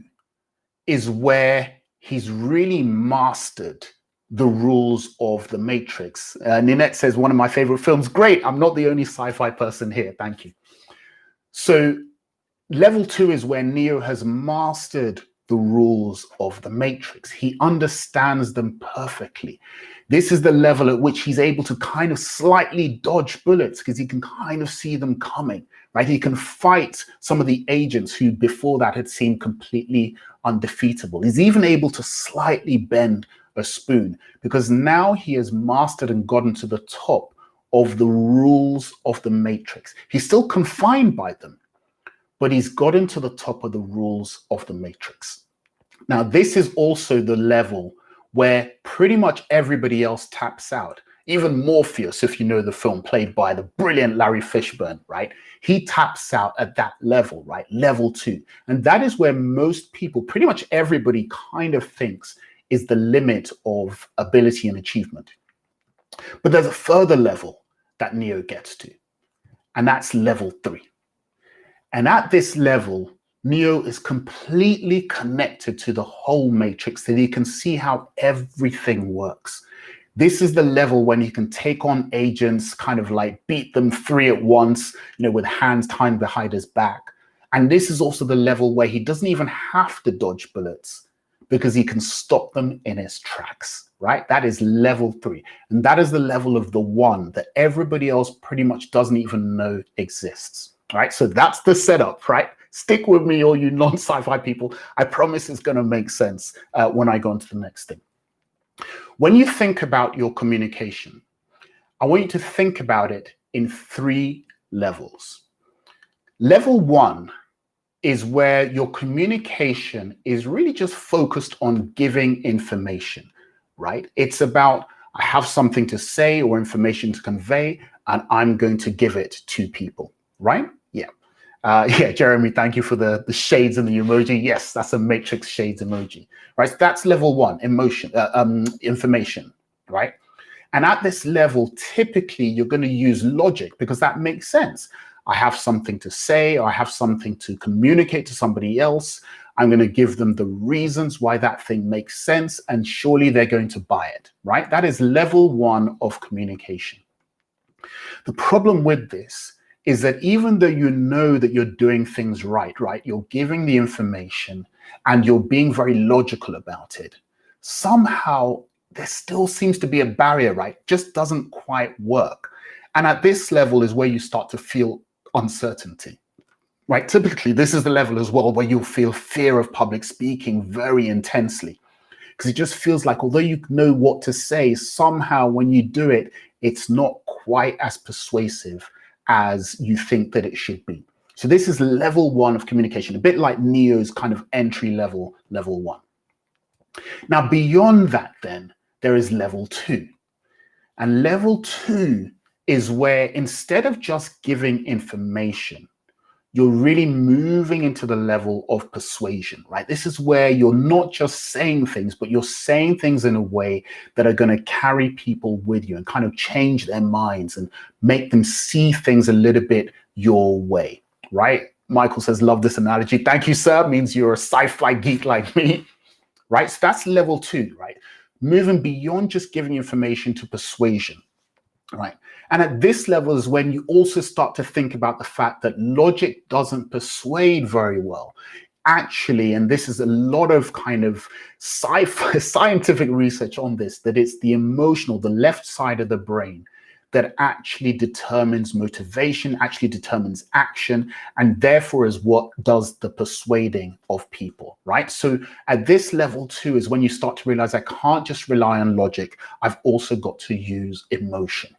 Speaker 1: is where he's really mastered the rules of the Matrix. Ninette says, one of my favorite films. Great, I'm not the only sci-fi person here. Thank you. So level 2 is where Neo has mastered the rules of the Matrix. He understands them perfectly. This is the level at which he's able to kind of slightly dodge bullets because he can kind of see them coming, right? He can fight some of the agents who before that had seemed completely undefeatable. He's even able to slightly bend a spoon because now he has mastered and gotten to the top of the rules of the Matrix. He's still confined by them, but he's gotten to the top of the rules of the Matrix. Now, this is also the level where pretty much everybody else taps out. Even Morpheus, if you know the film, played by the brilliant Larry Fishburne, right? He taps out at that level, right? Level 2. And that is where most people, pretty much everybody kind of thinks is the limit of ability and achievement. But there's a further level that Neo gets to. And that's level 3. And at this level, Neo is completely connected to the whole matrix, so he can see how everything works. This is the level when he can take on agents, kind of like beat them 3 at once, with hands tied behind his back. And this is also the level where he doesn't even have to dodge bullets because he can stop them in his tracks, right? That is level 3. And that is the level of the one that everybody else pretty much doesn't even know exists, right? So that's the setup, right? Stick with me, all you non-sci-fi people. I promise it's going to make sense when I go on to the next thing. When you think about your communication, I want you to think about it in 3 levels. Level 1 is where your communication is really just focused on giving information, right? It's about, I have something to say or information to convey, and I'm going to give it to people, right? Yeah. Jeremy, thank you for the shades and the emoji. Yes, that's a matrix shades emoji, right? So that's level 1, information, right? And at this level, typically you're going to use logic because that makes sense. I have something to say, or I have something to communicate to somebody else. I'm going to give them the reasons why that thing makes sense, and surely they're going to buy it, right? That is level 1 of communication. The problem with this is that even though you know that you're doing things right, you're giving the information and you're being very logical about it, somehow there still seems to be a barrier, right? Just doesn't quite work. And at this level is where you start to feel uncertainty, right? Typically, this is the level as well where you'll feel fear of public speaking very intensely, because it just feels like although you know what to say, somehow when you do it, it's not quite as persuasive as you think that it should be. So this is level 1 of communication, a bit like Neo's kind of entry level, level 1. Now, beyond that, then, there is level 2. And level 2 is where instead of just giving information, you're really moving into the level of persuasion, right? This is where you're not just saying things, but you're saying things in a way that are going to carry people with you and kind of change their minds and make them see things a little bit your way, right? Michael says, love this analogy. Thank you, sir. It means you're a sci-fi geek like me, right? So that's level 2, right? Moving beyond just giving information to persuasion, right? And at this level is when you also start to think about the fact that logic doesn't persuade very well. Actually, and this is a lot of kind of sci-fi scientific research on this, that it's the emotional, the left side of the brain that actually determines motivation, actually determines action, and therefore is what does the persuading of people, right? So at this level 2 is when you start to realize I can't just rely on logic, I've also got to use emotion.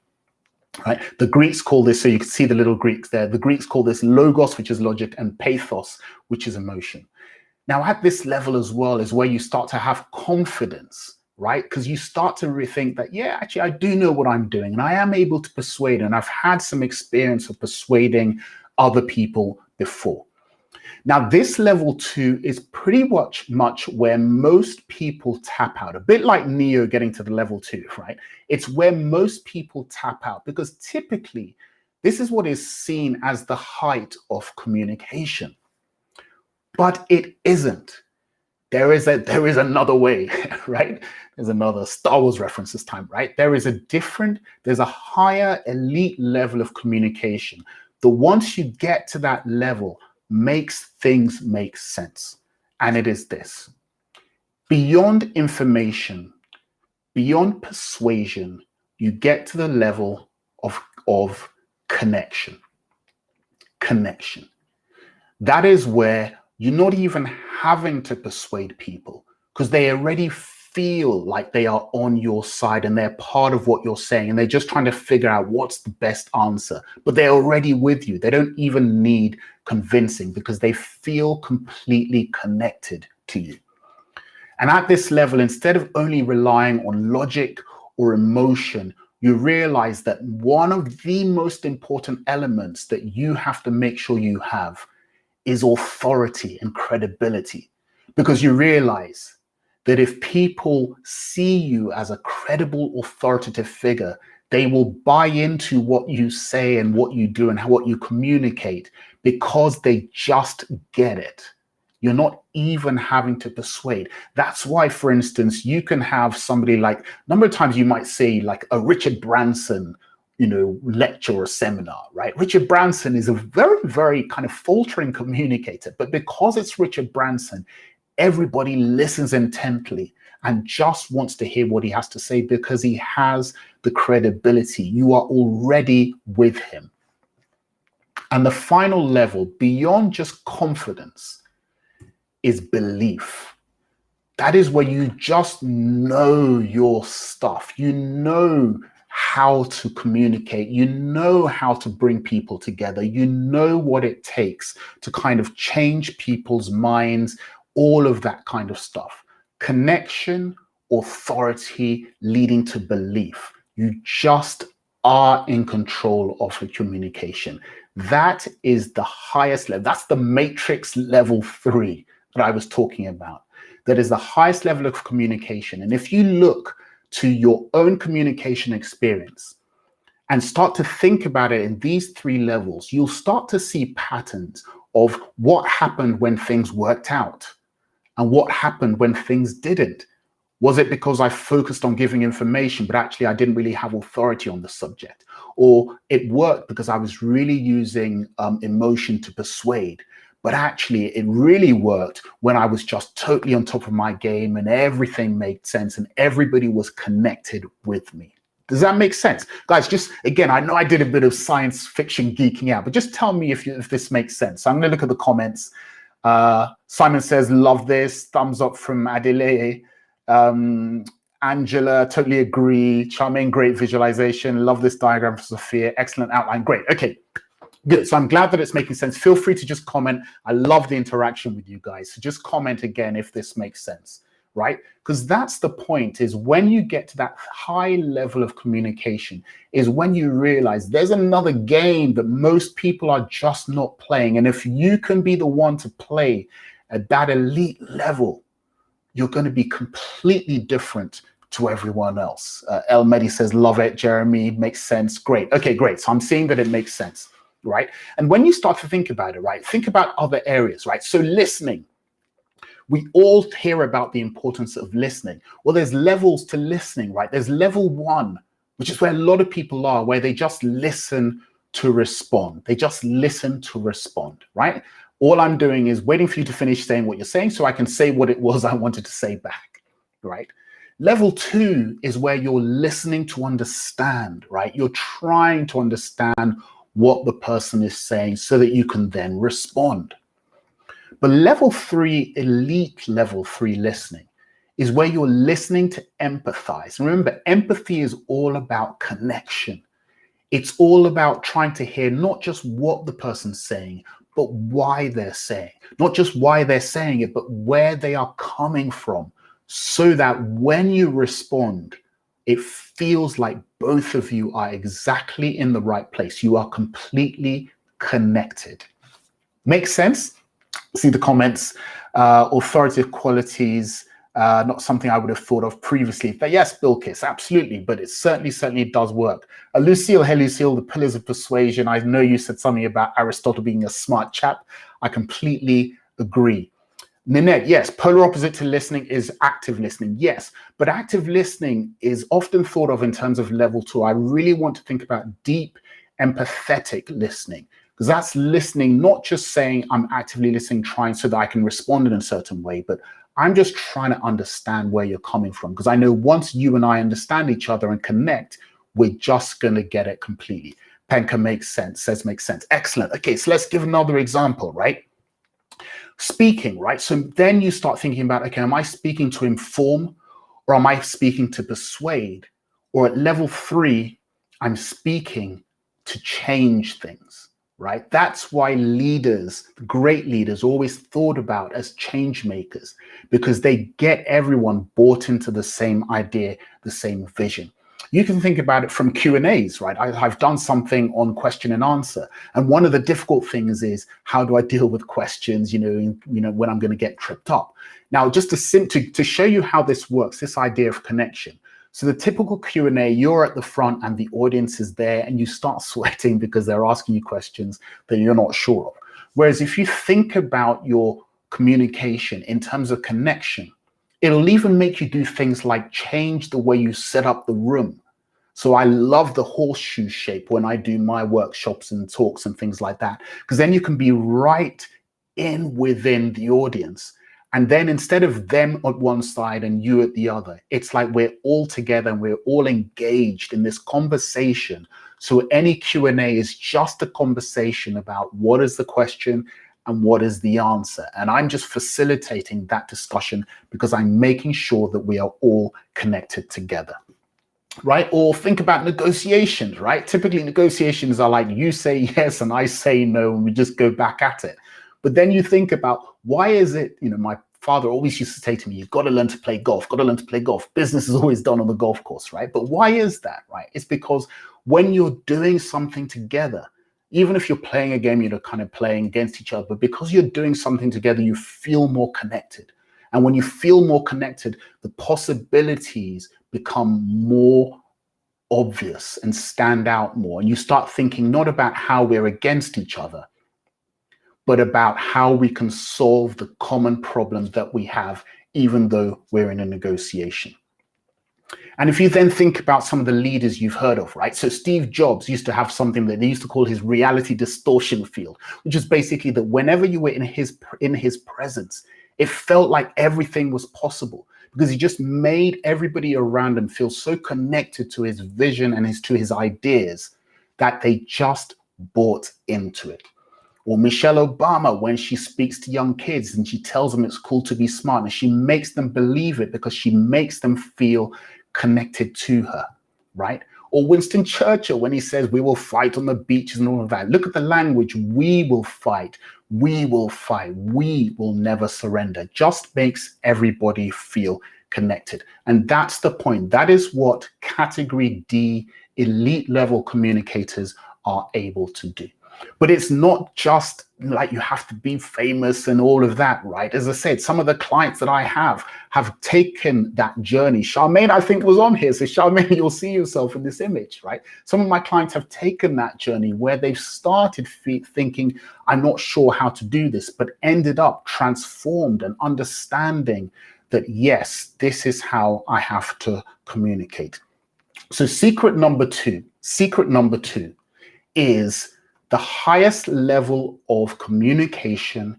Speaker 1: Right? The Greeks call this, so you can see the little Greeks there, the Greeks call this logos, which is logic, and pathos, which is emotion. Now, at this level as well is where you start to have confidence, right? Because you start to rethink that, yeah, actually, I do know what I'm doing, and I am able to persuade, and I've had some experience of persuading other people before. Now, this level 2 is pretty much where most people tap out, a bit like Neo getting to the level 2, right? It's where most people tap out because typically this is what is seen as the height of communication. But it isn't. There is another way, right? There's another Star Wars reference this time, right? There's a higher elite level of communication. The once you get to that level, makes things make sense. And it is this: beyond information, beyond persuasion, you get to the level of connection. Connection. That is where you're not even having to persuade people because they already feel like they are on your side and they're part of what you're saying, and they're just trying to figure out what's the best answer, but they're already with you. They don't even need convincing because they feel completely connected to you. And at this level, instead of only relying on logic or emotion, you realize that one of the most important elements that you have to make sure you have is authority and credibility, because you realize that if people see you as a credible, authoritative figure, They will buy into what you say and what you do and what you communicate because they just get it. You're not even having to persuade. That's why, for instance, you can have somebody like, a number of times you might say like a Richard Branson, lecture or seminar, right? Richard Branson is a very, very kind of faltering communicator, but because it's Richard Branson, everybody listens intently and just wants to hear what he has to say because he has the credibility. You are already with him. And the final level, beyond just confidence, is belief. That is where you just know your stuff. You know how to communicate. You know how to bring people together. You know what it takes to kind of change people's minds, all of that kind of stuff. Connection, authority, leading to belief. You just are in control of your communication. That is the highest level. That's the matrix level 3 that I was talking about. That is the highest level of communication. And if you look to your own communication experience and start to think about it in these 3 levels, you'll start to see patterns of what happened when things worked out and what happened when things didn't. Was it because I focused on giving information, but actually I didn't really have authority on the subject? Or it worked because I was really using emotion to persuade, but actually it really worked when I was just totally on top of my game and everything made sense and everybody was connected with me. Does that make sense? Guys, just again, I know I did a bit of science fiction geeking out, but just tell me if this makes sense. So I'm going to look at the comments. Simon says, love this. Thumbs up from Adelaide. Angela, totally agree. Charmaine, great visualization. Love this diagram for Sophia. Excellent outline. Great. Okay, good. So I'm glad that it's making sense. Feel free to just comment. I love the interaction with you guys. So just comment again if this makes sense, right? Because that's the point, is when you get to that high level of communication is when you realize there's another game that most people are just not playing. And if you can be the one to play at that elite level, you're going to be completely different to everyone else. El Medi says, love it, Jeremy, makes sense. Great. Okay, great. So I'm seeing that it makes sense, right? And when you start to think about it, right, think about other areas, right? So listening. We all hear about the importance of listening. Well, there's levels to listening, right? There's level 1, which is where a lot of people are, where they just listen to respond. They just listen to respond, right? All I'm doing is waiting for you to finish saying what you're saying so I can say what it was I wanted to say back, right? Level 2 is where you're listening to understand, right? You're trying to understand what the person is saying so that you can then respond. But level 3, elite level 3 listening, is where you're listening to empathize. And remember, empathy is all about connection. It's all about trying to hear not just what the person's saying, but why they're saying. Not just why they're saying it, but where they are coming from, so that when you respond, it feels like both of you are exactly in the right place. You are completely connected. Makes sense? See the comments. Authoritative qualities, not something I would have thought of previously. But yes, Bilkis, absolutely. But it certainly does work. Lucille, hey Lucille, the pillars of persuasion. I know you said something about Aristotle being a smart chap. I completely agree. Ninette, yes, polar opposite to listening is active listening. Yes, but active listening is often thought of in terms of level 2. I really want to think about deep, empathetic listening, because that's listening, not just saying I'm actively listening, trying so that I can respond in a certain way, but I'm just trying to understand where you're coming from. Because I know once you and I understand each other and connect, we're just going to get it completely. Penka makes sense, says makes sense. Excellent. Okay, so let's give another example, right? Speaking, right? So then you start thinking about, okay, am I speaking to inform or am I speaking to persuade? Or at level 3, I'm speaking to change things, right? That's why leaders, great leaders, always thought about as change makers, because they get everyone bought into the same idea, the same vision. You can think about it from Q&As, right? I've done something on question and answer. And one of the difficult things is, how do I deal with questions, when I'm going to get tripped up? Now, just to show you how this works, this idea of connection. So the typical Q&A, you're at the front and the audience is there and you start sweating because they're asking you questions that you're not sure of. Whereas if you think about your communication in terms of connection, it'll even make you do things like change the way you set up the room. So I love the horseshoe shape when I do my workshops and talks and things like that, because then you can be right in within the audience. And then instead of them at one side and you at the other, it's like we're all together and we're all engaged in this conversation. So any Q&A is just a conversation about what is the question and what is the answer. And I'm just facilitating that discussion because I'm making sure that we are all connected together. Right? Or think about negotiations, right? Typically negotiations are like you say yes and I say no and we just go back at it. But then you think about why is it, my father always used to say to me, you've got to learn to play golf, got to learn to play golf. Business is always done on the golf course, right? But why is that, right? It's because when you're doing something together, even if you're playing a game, you're kind of playing against each other, but because you're doing something together, you feel more connected. And when you feel more connected, the possibilities become more obvious and stand out more. And you start thinking not about how we're against each other, but about how we can solve the common problem that we have, even though we're in a negotiation. And if you then think about some of the leaders you've heard of, right? So Steve Jobs used to have something that they used to call his reality distortion field, which is basically that whenever you were in his presence, it felt like everything was possible because he just made everybody around him feel so connected to his vision and to his ideas that they just bought into it. Or Michelle Obama, when she speaks to young kids and she tells them it's cool to be smart, and she makes them believe it because she makes them feel connected to her, right? Or Winston Churchill, when he says we will fight on the beaches and all of that. Look at the language. We will fight. We will fight. We will never surrender. Just makes everybody feel connected. And that's the point. That is what category D elite level communicators are able to do. But it's not just like you have to be famous and all of that, right? As I said, some of the clients that I have taken that journey. Charmaine, I think, was on here. So Charmaine, you'll see yourself in this image, right? Some of my clients have taken that journey where they've started thinking, I'm not sure how to do this, but ended up transformed and understanding that, yes, this is how I have to communicate. So secret number two is the highest level of communication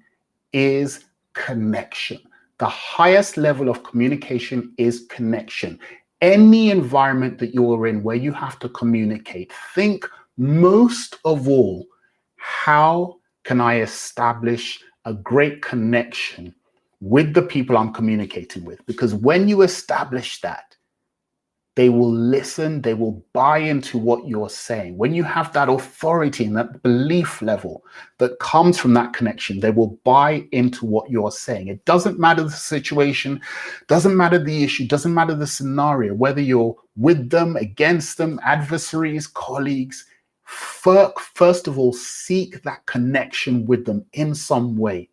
Speaker 1: is connection. The highest level of communication is connection. Any environment that you're in where you have to communicate, think most of all, how can I establish a great connection with the people I'm communicating with? Because when you establish that, they will listen, they will buy into what you're saying. When you have that authority and that belief level that comes from that connection, they will buy into what you're saying. It doesn't matter the situation, doesn't matter the issue, doesn't matter the scenario, whether you're with them, against them, adversaries, colleagues. First of all, seek that connection with them in some way.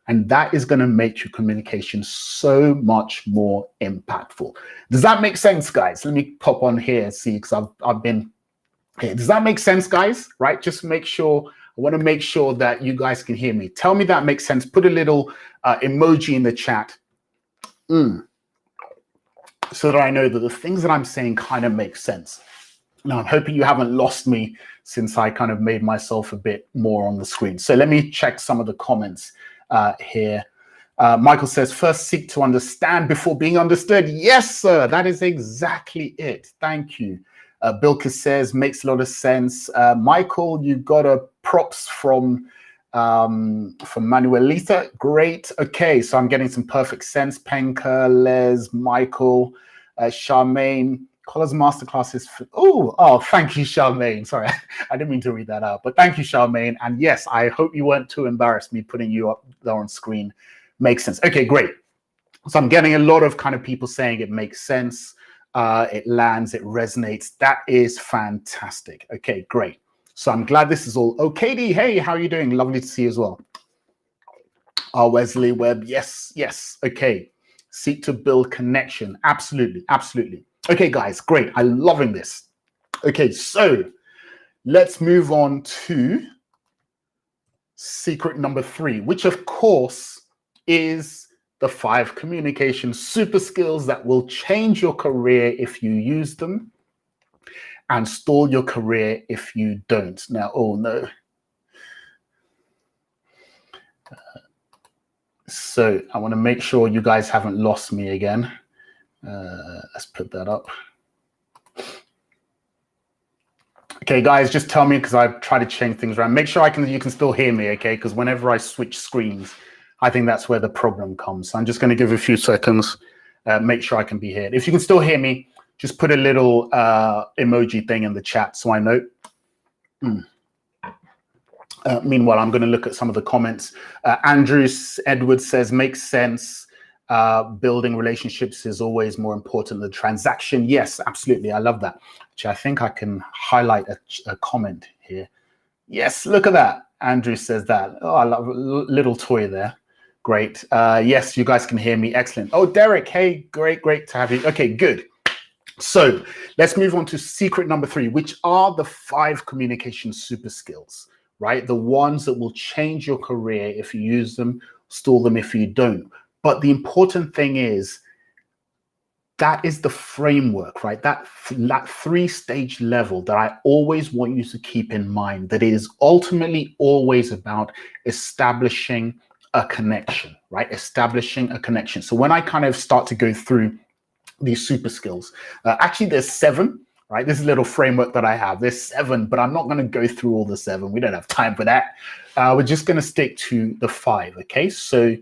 Speaker 1: And that is going to make your communication so much more impactful. Does that make sense, guys? Let me pop on here and see, because I've been here. Does that make sense, guys? Right? Just make sure, I want to make sure that you guys can hear me. Tell me that makes sense. Put a little emoji in the chat. So that I know that the things that I'm saying kind of make sense. Now, I'm hoping you haven't lost me since I kind of made myself a bit more on the screen. So let me check some of the comments here. Michael says, first seek to understand before being understood. Yes, sir, that is exactly it. Thank you. Bilka says, makes a lot of sense. Michael, you got a props from Manuelita. Great. Okay, so I'm getting some perfect sense. Penka, Les, Michael, Charmaine. Collar's masterclass is thank you, Charmaine. Sorry, I didn't mean to read that out, but thank you, Charmaine. And yes, I hope you weren't too embarrassed me putting you up there on screen. Makes sense. Okay, great. So I'm getting a lot of kind of people saying it makes sense, it lands, it resonates. That is fantastic. Okay, great. So I'm glad this is all. Oh, Katie, hey, how are you doing? Lovely to see you as well. Wesley Webb, yes. Okay. Seek to build connection. Absolutely. Okay, guys, great. I'm loving this. Okay, so let's move on to secret number 3, which of course is the 5 communication super skills that will change your career if you use them and stall your career if you don't. Now, oh no. So I want to make sure you guys haven't lost me again. Let's put that up. Okay, guys, just tell me because I've tried to change things around. Make sure you can still hear me, okay? Because whenever I switch screens, I think that's where the problem comes. So I'm just going to give a few seconds, make sure I can be heard. If you can still hear me, just put a little emoji thing in the chat so I know. Meanwhile, I'm going to look at some of the comments. Andrew Edwards says, makes sense. Building relationships is always more important than the transaction. Yes, absolutely. I love that. Actually, I think I can highlight a comment here. Yes, look at that. Andrew says that. Oh, I love a little toy there. Great. Yes, you guys can hear me. Excellent. Oh, Derek, hey, great to have you. Okay, good. So let's move on to secret number 3, which are the 5 communication super skills, right? The ones that will change your career if you use them, stall them if you don't. But the important thing is that is the framework, right? That 3-stage level that I always want you to keep in mind, that it is ultimately always about establishing a connection, right? Establishing a connection. So when I kind of start to go through these super skills, actually there's 7, right? This is a little framework that I have. There's 7, but I'm not going to go through all the 7. We don't have time for that. We're just going to stick to the 5, okay? So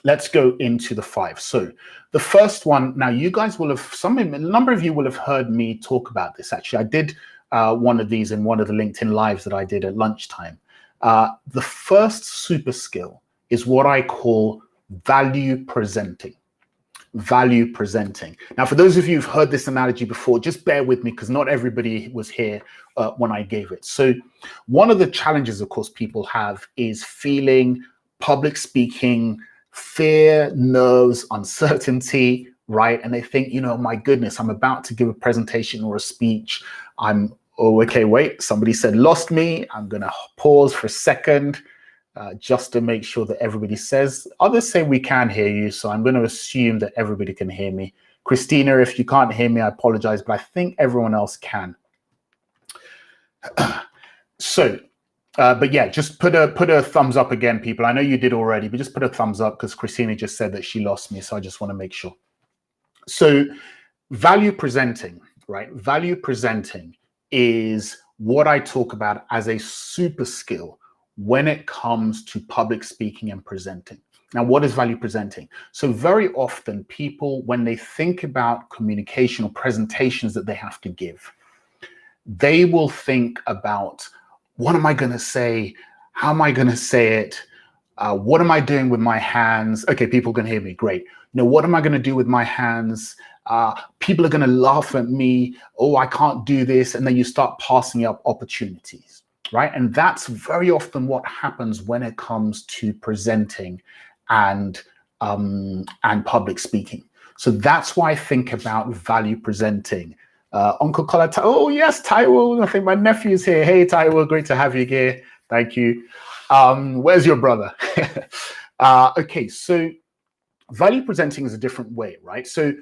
Speaker 1: let's go into the 5. So the first one, now you guys will have, a number of you will have heard me talk about this. Actually, I did one of these in one of the LinkedIn lives that I did at lunchtime. The first super skill is what I call value presenting. Value presenting. Now, for those of you who've heard this analogy before, just bear with me because not everybody was here when I gave it. So one of the challenges, of course, people have is feeling public speaking, fear, nerves, uncertainty, right? And they think, you know, my goodness, I'm about to give a presentation or a speech. Oh, okay, wait, somebody said lost me. I'm going to pause for a second. Just to make sure that everybody says. Others say we can hear you, so I'm going to assume that everybody can hear me. Christina, if you can't hear me, I apologize, but I think everyone else can. So, but yeah, just put a thumbs up again, people. I know you did already, but just put a thumbs up because Christina just said that she lost me, so I just want to make sure. So, value presenting, right? Value presenting is what I talk about as a super skill when it comes to public speaking and presenting. Now, what is value presenting? So very often people, when they think about communication or presentations that they have to give, they will think about, what am I going to say? How am I going to say it? What am I doing with my hands? Okay, people can hear me. Great. You know, what am I going to do with my hands? People are going to laugh at me. Oh, I can't do this. And then you start passing up opportunities. Right. And that's very often what happens when it comes to presenting and public speaking. So that's why I think about value presenting. Uncle Collar, oh, yes, Taiwo. I think my nephew's here. Hey, Taiwo, great to have you here. Thank you. Where's your brother? OK, so value presenting is a different way. Right. So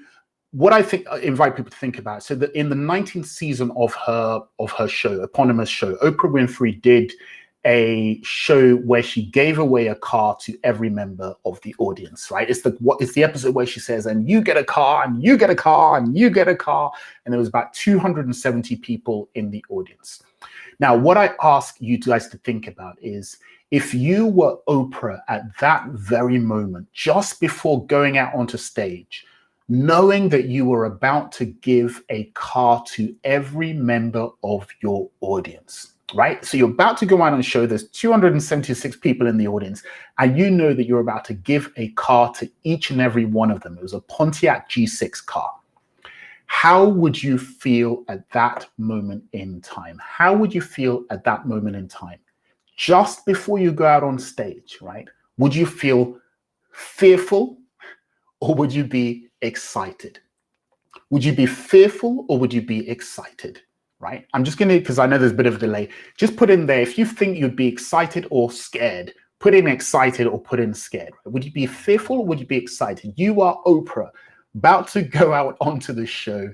Speaker 1: what I think invite people to think about, so that in the 19th season of her show, eponymous show, Oprah Winfrey did a show where she gave away a car to every member of the audience, right? It's the episode where she says, and you get a car, and you get a car, and you get a car. And there was about 270 people in the audience. Now, what I ask you guys to think about is, if you were Oprah at that very moment, just before going out onto stage, knowing that you were about to give a car to every member of your audience, right? So you're about to go out and show there's 276 people in the audience, and you know that you're about to give a car to each and every one of them. It was a Pontiac G6 car. How would you feel at that moment in time? How would you feel at that moment in time? Just before you go out on stage, right? Would you feel fearful or would you be excited? Would you be fearful or would you be excited? Right? I'm just going to, because I know there's a bit of a delay, just put in there, if you think you'd be excited or scared, put in excited or put in scared. Would you be fearful or would you be excited? You are Oprah, about to go out onto the show,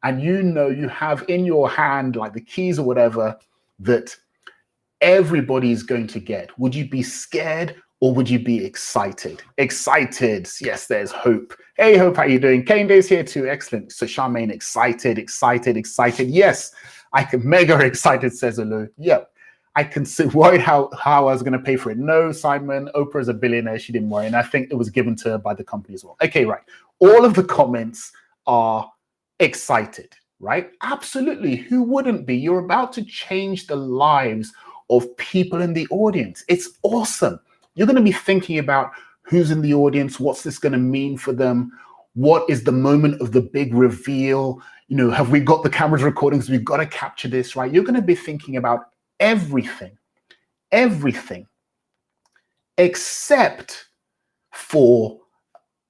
Speaker 1: and you know you have in your hand, like the keys or whatever, that everybody's going to get. Would you be scared or would you be excited? Excited. Yes, there's Hope. Hey, Hope, how you doing? Kane Day's here too. Excellent. So Charmaine, excited, excited, excited. Yes, I can. Mega excited, says Olu. Yep. I can see worried how I was going to pay for it. No, Simon, Oprah's a billionaire. She didn't worry. And I think it was given to her by the company as well. Okay, right. All of the comments are excited, right? Absolutely. Who wouldn't be? You're about to change the lives of people in the audience. It's awesome. You're going to be thinking about who's in the audience, what's this going to mean for them, what is the moment of the big reveal, you know, have we got the cameras recording, so we've got to capture this, right? You're going to be thinking about everything except for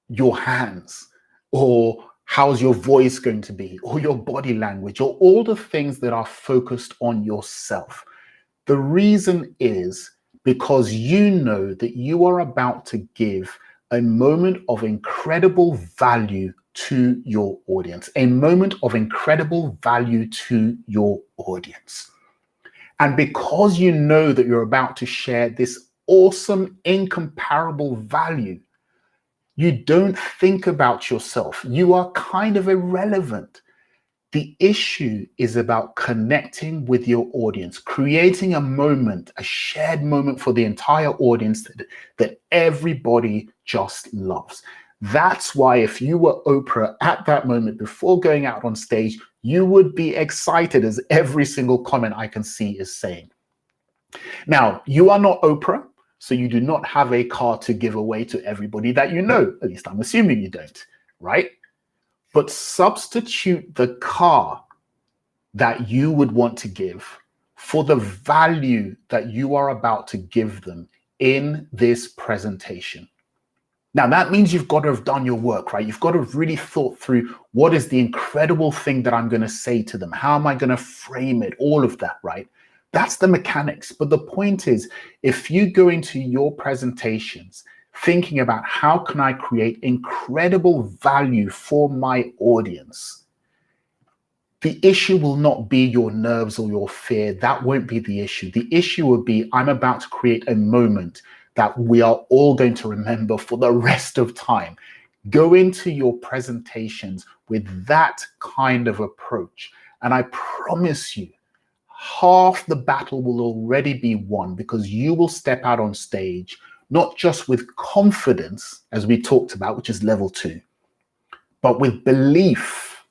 Speaker 1: your hands, or how's your voice going to be, or your body language, or all the things that are focused on yourself. The reason is because you know that you are about to give a moment of incredible value to your audience, a moment of incredible value to your audience. And because you know that you're about to share this awesome, incomparable value, you don't think about yourself. You are kind of irrelevant. The issue is about connecting with your audience, creating a moment, a shared moment for the entire audience that everybody just loves. That's why if you were Oprah at that moment before going out on stage, you would be excited, as every single comment I can see is saying. Now, you are not Oprah, so you do not have a car to give away to everybody that you know. At least I'm assuming you don't, right? But substitute the car that you would want to give for the value that you are about to give them in this presentation. Now, that means you've got to have done your work, right? You've got to have really thought through, what is the incredible thing that I'm going to say to them? How am I going to frame it? All of that, right? That's the mechanics. But the point is, if you go into your presentations thinking about how can I create incredible value for my audience, the issue will not be your nerves or your fear. That won't be the issue. The issue will be, I'm about to create a moment that we are all going to remember for the rest of time. Go into your presentations with that kind of approach, and I promise you, half the battle will already be won, because you will step out on stage not just with confidence, as we talked about, which is level 2, but with belief,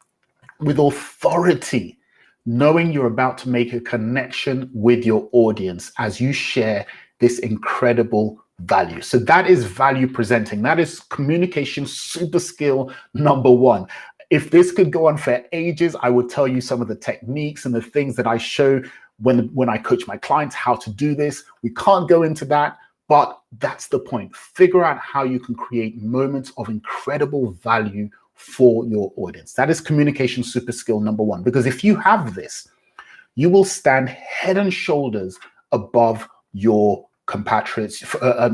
Speaker 1: with authority, knowing you're about to make a connection with your audience as you share this incredible value. So that is value presenting. That is communication super skill number 1. If this could go on for ages, I would tell you some of the techniques and the things that I show when I coach my clients, how to do this. We can't go into that. But that's the point. Figure out how you can create moments of incredible value for your audience. That is communication super skill number 1. Because if you have this, you will stand head and shoulders above your compatriots,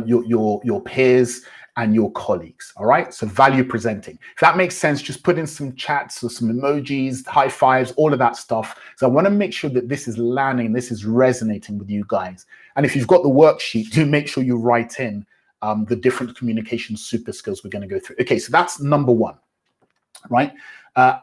Speaker 1: your peers and your colleagues. All right. So value presenting. If that makes sense, just put in some chats or some emojis, high fives, all of that stuff. So I want to make sure that this is landing, this is resonating with you guys. And if you've got the worksheet, do make sure you write in the different communication super skills we're going to go through. Okay, so that's number 1, right?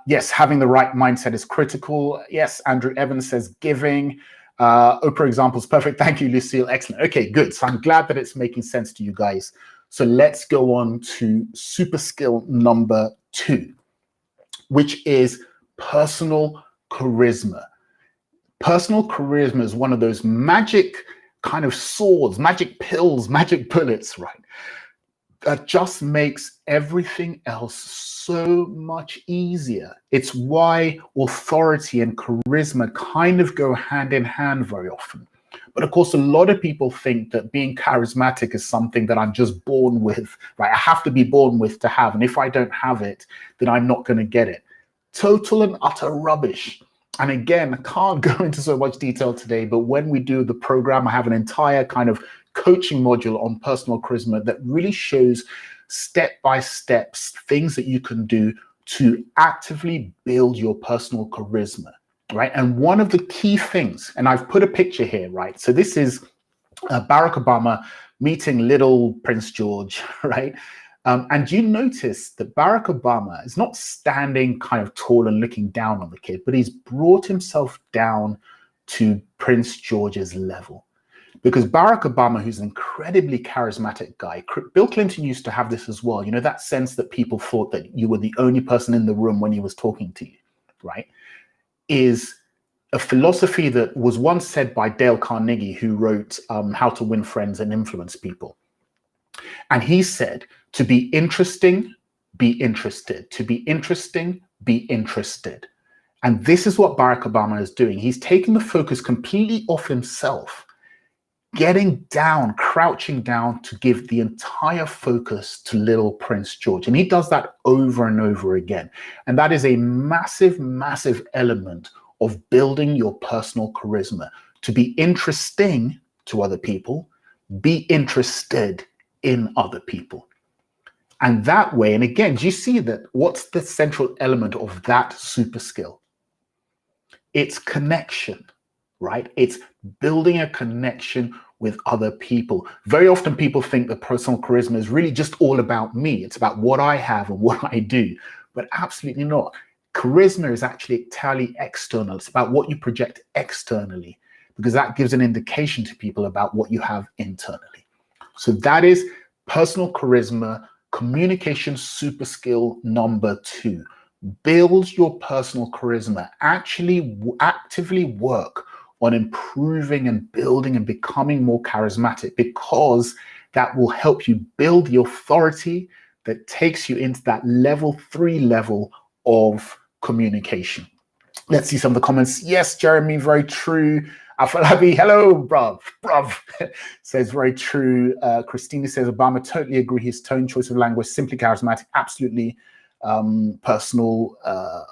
Speaker 1: Yes, having the right mindset is critical. Yes, Andrew Evans says giving. Oprah examples, perfect. Thank you, Lucille. Excellent. Okay, good. So I'm glad that it's making sense to you guys. So let's go on to super skill number 2, which is personal charisma. Personal charisma is one of those magic kind of swords, magic pills, magic bullets, right? That just makes everything else so much easier. It's why authority and charisma kind of go hand in hand very often. But of course, a lot of people think that being charismatic is something that I'm just born with, right? I have to be born with to have. And if I don't have it, then I'm not going to get it. total and utter rubbish. And again, I can't go into so much detail today, but when we do the program, I have an entire kind of coaching module on personal charisma that really shows step-by-step things that you can do to actively build your personal charisma, right? And one of the key things, and I've put a picture here, right? So this is Barack Obama meeting little Prince George, right? And you notice that Barack Obama is not standing kind of tall and looking down on the kid, but he's brought himself down to Prince George's level. Because Barack Obama, who's an incredibly charismatic guy, Bill Clinton used to have this as well, you know, that sense that people thought that you were the only person in the room when he was talking to you, right? Is a philosophy that was once said by Dale Carnegie, who wrote How to Win Friends and Influence People. And he said, to be interesting, be interested. To be interesting, be interested. And this is what Barack Obama is doing. He's taking the focus completely off himself, getting down, crouching down to give the entire focus to little Prince George. And he does that over and over again. And that is a massive, massive element of building your personal charisma. To be interesting to other people, be interested in other people. And that way, and again, do you see that what's the central element of that super skill? It's connection, right? It's building a connection with other people. Very often people think that personal charisma is really just all about me. It's about what I have and what I do, but absolutely not. Charisma is actually entirely external. It's about what you project externally, because that gives an indication to people about what you have internally. So that is personal charisma, communication super skill number 2. Build your personal charisma. Actually actively work on improving and building and becoming more charismatic, because that will help you build the authority that takes you into that level 3 level of communication. Let's see some of the comments. Yes, Jeremy, very true. Afalabi, hello, bruv. Says very true. Christina says, Obama, totally agree. His tone, choice of language, simply charismatic, absolutely. Personal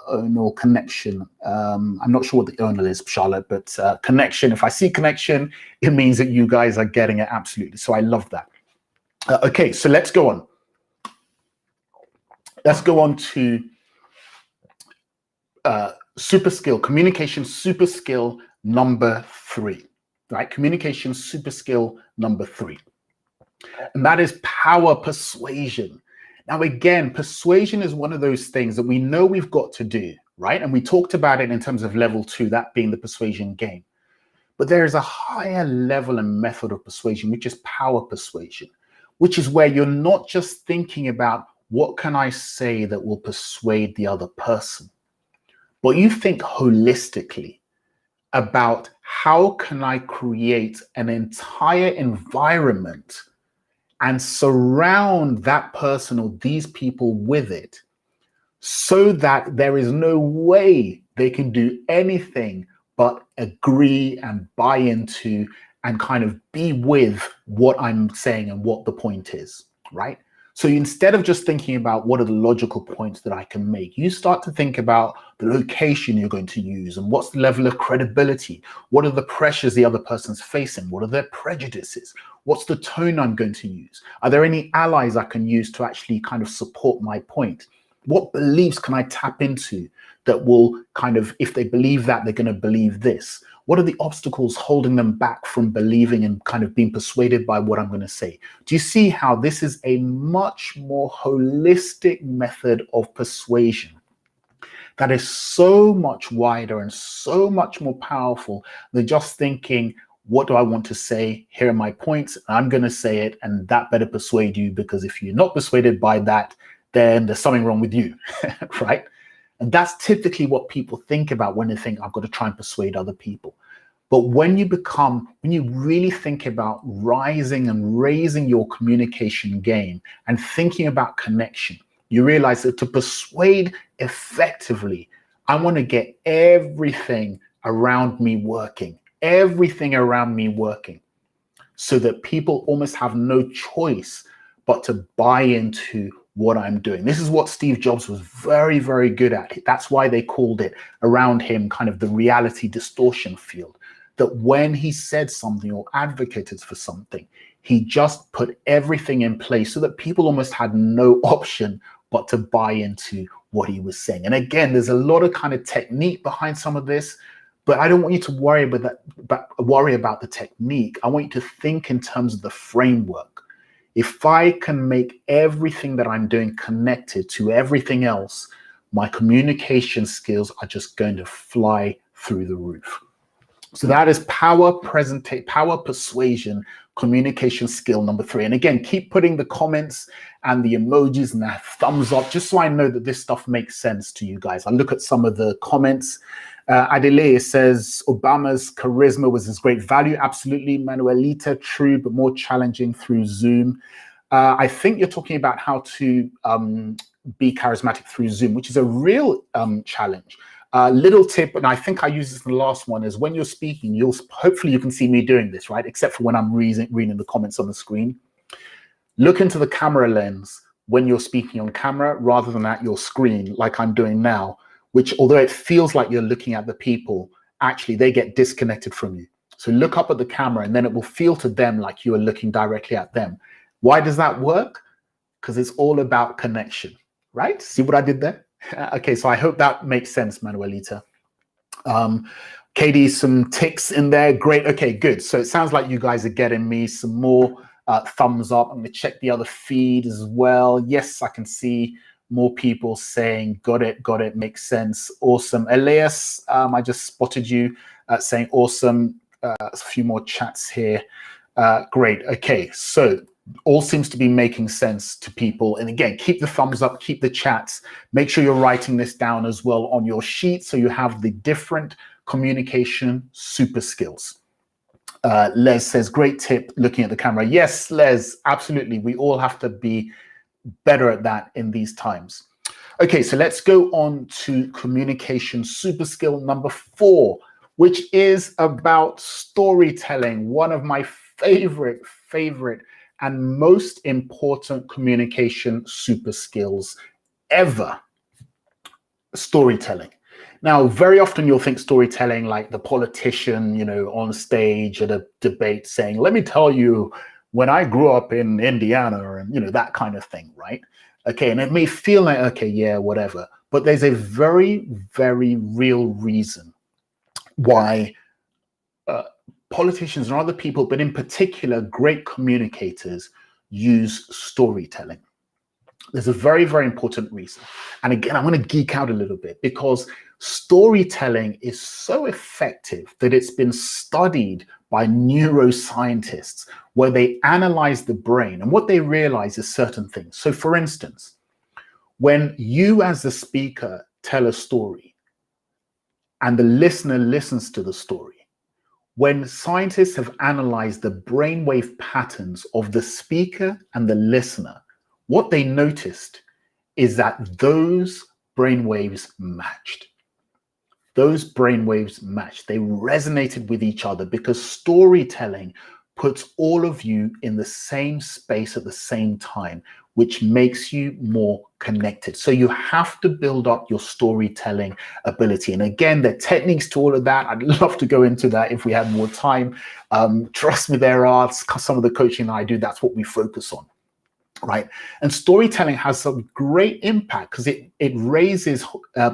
Speaker 1: onal connection. I'm not sure what the onal is, Charlotte, but connection. If I see connection, it means that you guys are getting it absolutely. So I love that. Okay, so let's go on. Let's go on to super skill, communication super skill number 3, right? Communication super skill number 3. And that is power persuasion. Now, again, persuasion is one of those things that we know we've got to do, right? And we talked about it in terms of level 2, that being the persuasion game. But there is a higher level and method of persuasion, which is power persuasion, which is where you're not just thinking about what can I say that will persuade the other person, but you think holistically about how can I create an entire environment and surround that person or these people with it, so that there is no way they can do anything but agree and buy into and kind of be with what I'm saying and what the point is, right? So instead of just thinking about what are the logical points that I can make, you start to think about the location you're going to use and what's the level of credibility, what are the pressures the other person's facing, what are their prejudices, what's the tone I'm going to use, are there any allies I can use to actually kind of support my point, what beliefs can I tap into that will kind of, if they believe that, they're going to believe this. What are the obstacles holding them back from believing and kind of being persuaded by what I'm going to say? Do you see how this is a much more holistic method of persuasion that is so much wider and so much more powerful than just thinking, what do I want to say? Here are my points. I'm going to say it, and that better persuade you, because if you're not persuaded by that, then there's something wrong with you, right? And that's typically what people think about when they think, I've got to try and persuade other people. But when you really think about rising and raising your communication game and thinking about connection, you realize that to persuade effectively, I want to get everything around me working, so that people almost have no choice but to buy into what I'm doing. This is what Steve Jobs was very, very good at. That's why they called it around him kind of the reality distortion field, that when he said something or advocated for something, he just put everything in place so that people almost had no option but to buy into what he was saying. And again, there's a lot of kind of technique behind some of this, but I don't want you to worry about the technique. I want you to think in terms of the framework. If I can make everything that I'm doing connected to everything else, my communication skills are just going to fly through the roof. So that is power persuasion, communication skill number 3. And again, keep putting the comments and the emojis and the thumbs up, just so I know that this stuff makes sense to you guys. I look at some of the comments. Adelaide says, Obama's charisma was his great value. Absolutely. Manuelita, true, but more challenging through Zoom. I think you're talking about how to be charismatic through Zoom, which is a real challenge. Little tip, and I think I used this in the last one, is when you're speaking, hopefully you can see me doing this, right? Except for when I'm reading the comments on the screen. Look into the camera lens when you're speaking on camera rather than at your screen like I'm doing now, which although it feels like you're looking at the people, actually they get disconnected from you. So look up at the camera and then it will feel to them like you are looking directly at them. Why does that work? Because it's all about connection, right? See what I did there? Okay, so I hope that makes sense, Manuelita. Katie, some ticks in there. Great. Okay, good. So it sounds like you guys are getting me some more thumbs up. I'm going to check the other feed as well. Yes, I can see more people saying, got it, makes sense. Awesome. Elias, I just spotted you saying awesome. A few more chats here. Great. Okay, so all seems to be making sense to people. And again, keep the thumbs up, keep the chats. Make sure you're writing this down as well on your sheet so you have the different communication super skills. Les says, great tip looking at the camera. Yes, Les, absolutely. We all have to be better at that in these times. Okay, so let's go on to communication super skill number 4, which is about storytelling. One of my favorite and most important communication super skills ever, storytelling. Now, very often you'll think storytelling like the politician, on stage at a debate saying, let me tell you, when I grew up in Indiana, and that kind of thing, right? Okay, and it may feel like, okay, yeah, whatever. But there's a very, very real reason why politicians and other people, but in particular, great communicators, use storytelling. There's a very, very important reason. And again, I'm going to geek out a little bit because storytelling is so effective that it's been studied by neuroscientists where they analyze the brain and what they realize is certain things. So for instance, when you as the speaker tell a story and the listener listens to the story, when scientists have analyzed the brainwave patterns of the speaker and the listener, what they noticed is that those brainwaves matched. Those brainwaves matched. They resonated with each other because storytelling puts all of you in the same space at the same time, which makes you more connected. So you have to build up your storytelling ability. And again, there are techniques to all of that. I'd love to go into that if we had more time. Trust me, there are some of the coaching that I do. That's what we focus on. Right. And storytelling has some great impact because it raises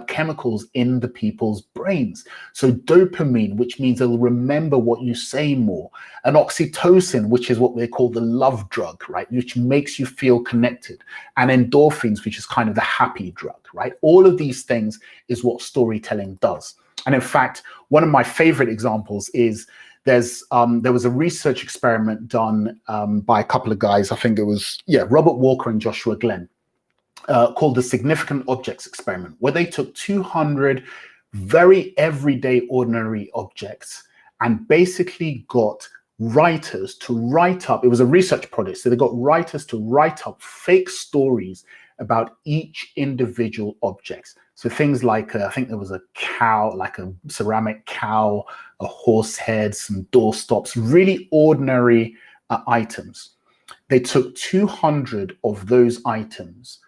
Speaker 1: chemicals in the people's brains. So dopamine, which means they'll remember what you say more, and oxytocin, which is what they call the love drug, right, which makes you feel connected, and endorphins, which is kind of the happy drug, right? All of these things is what storytelling does. And in fact, one of my favorite examples is there was a research experiment done by a couple of guys. I think it was, Robert Walker and Joshua Glenn, called the Significant Objects Experiment, where they took 200 very everyday, ordinary objects and basically got writers to write up. It was a research project, so they got writers to write up fake stories about each individual object. So things like, I think there was a cow, like a ceramic cow, a horse head, some doorstops, really ordinary items. They took 200 of those items,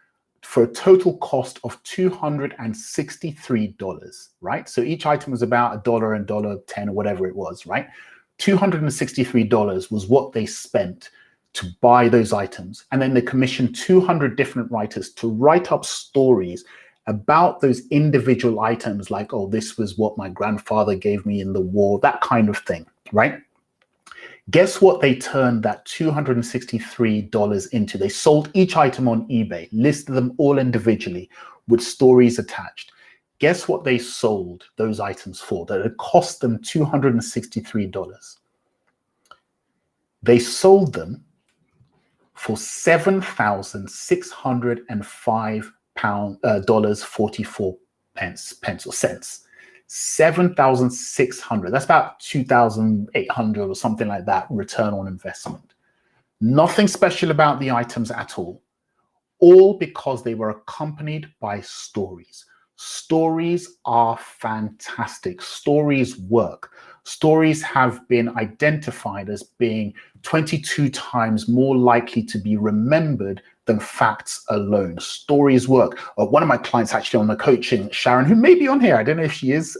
Speaker 1: for a total cost of $263, right? So each item was about $1 and $1.10 or whatever it was, right? $263 was what they spent to buy those items. And then they commissioned 200 different writers to write up stories about those individual items, like, oh, this was what my grandfather gave me in the war, that kind of thing, right? Guess what they turned that $263 into? They sold each item on eBay, listed them all individually with stories attached. Guess what they sold those items for? That it cost them $263. They sold them for $7,605.44 pence or cents. 7,600. That's about 2,800 or something like that return on investment. Nothing special about the items at all because they were accompanied by stories. Stories are fantastic. Stories work. Stories have been identified as being 22 times more likely to be remembered than facts alone. Stories work. One of my clients actually on the coaching, Sharon, who may be on here, I don't know if she is,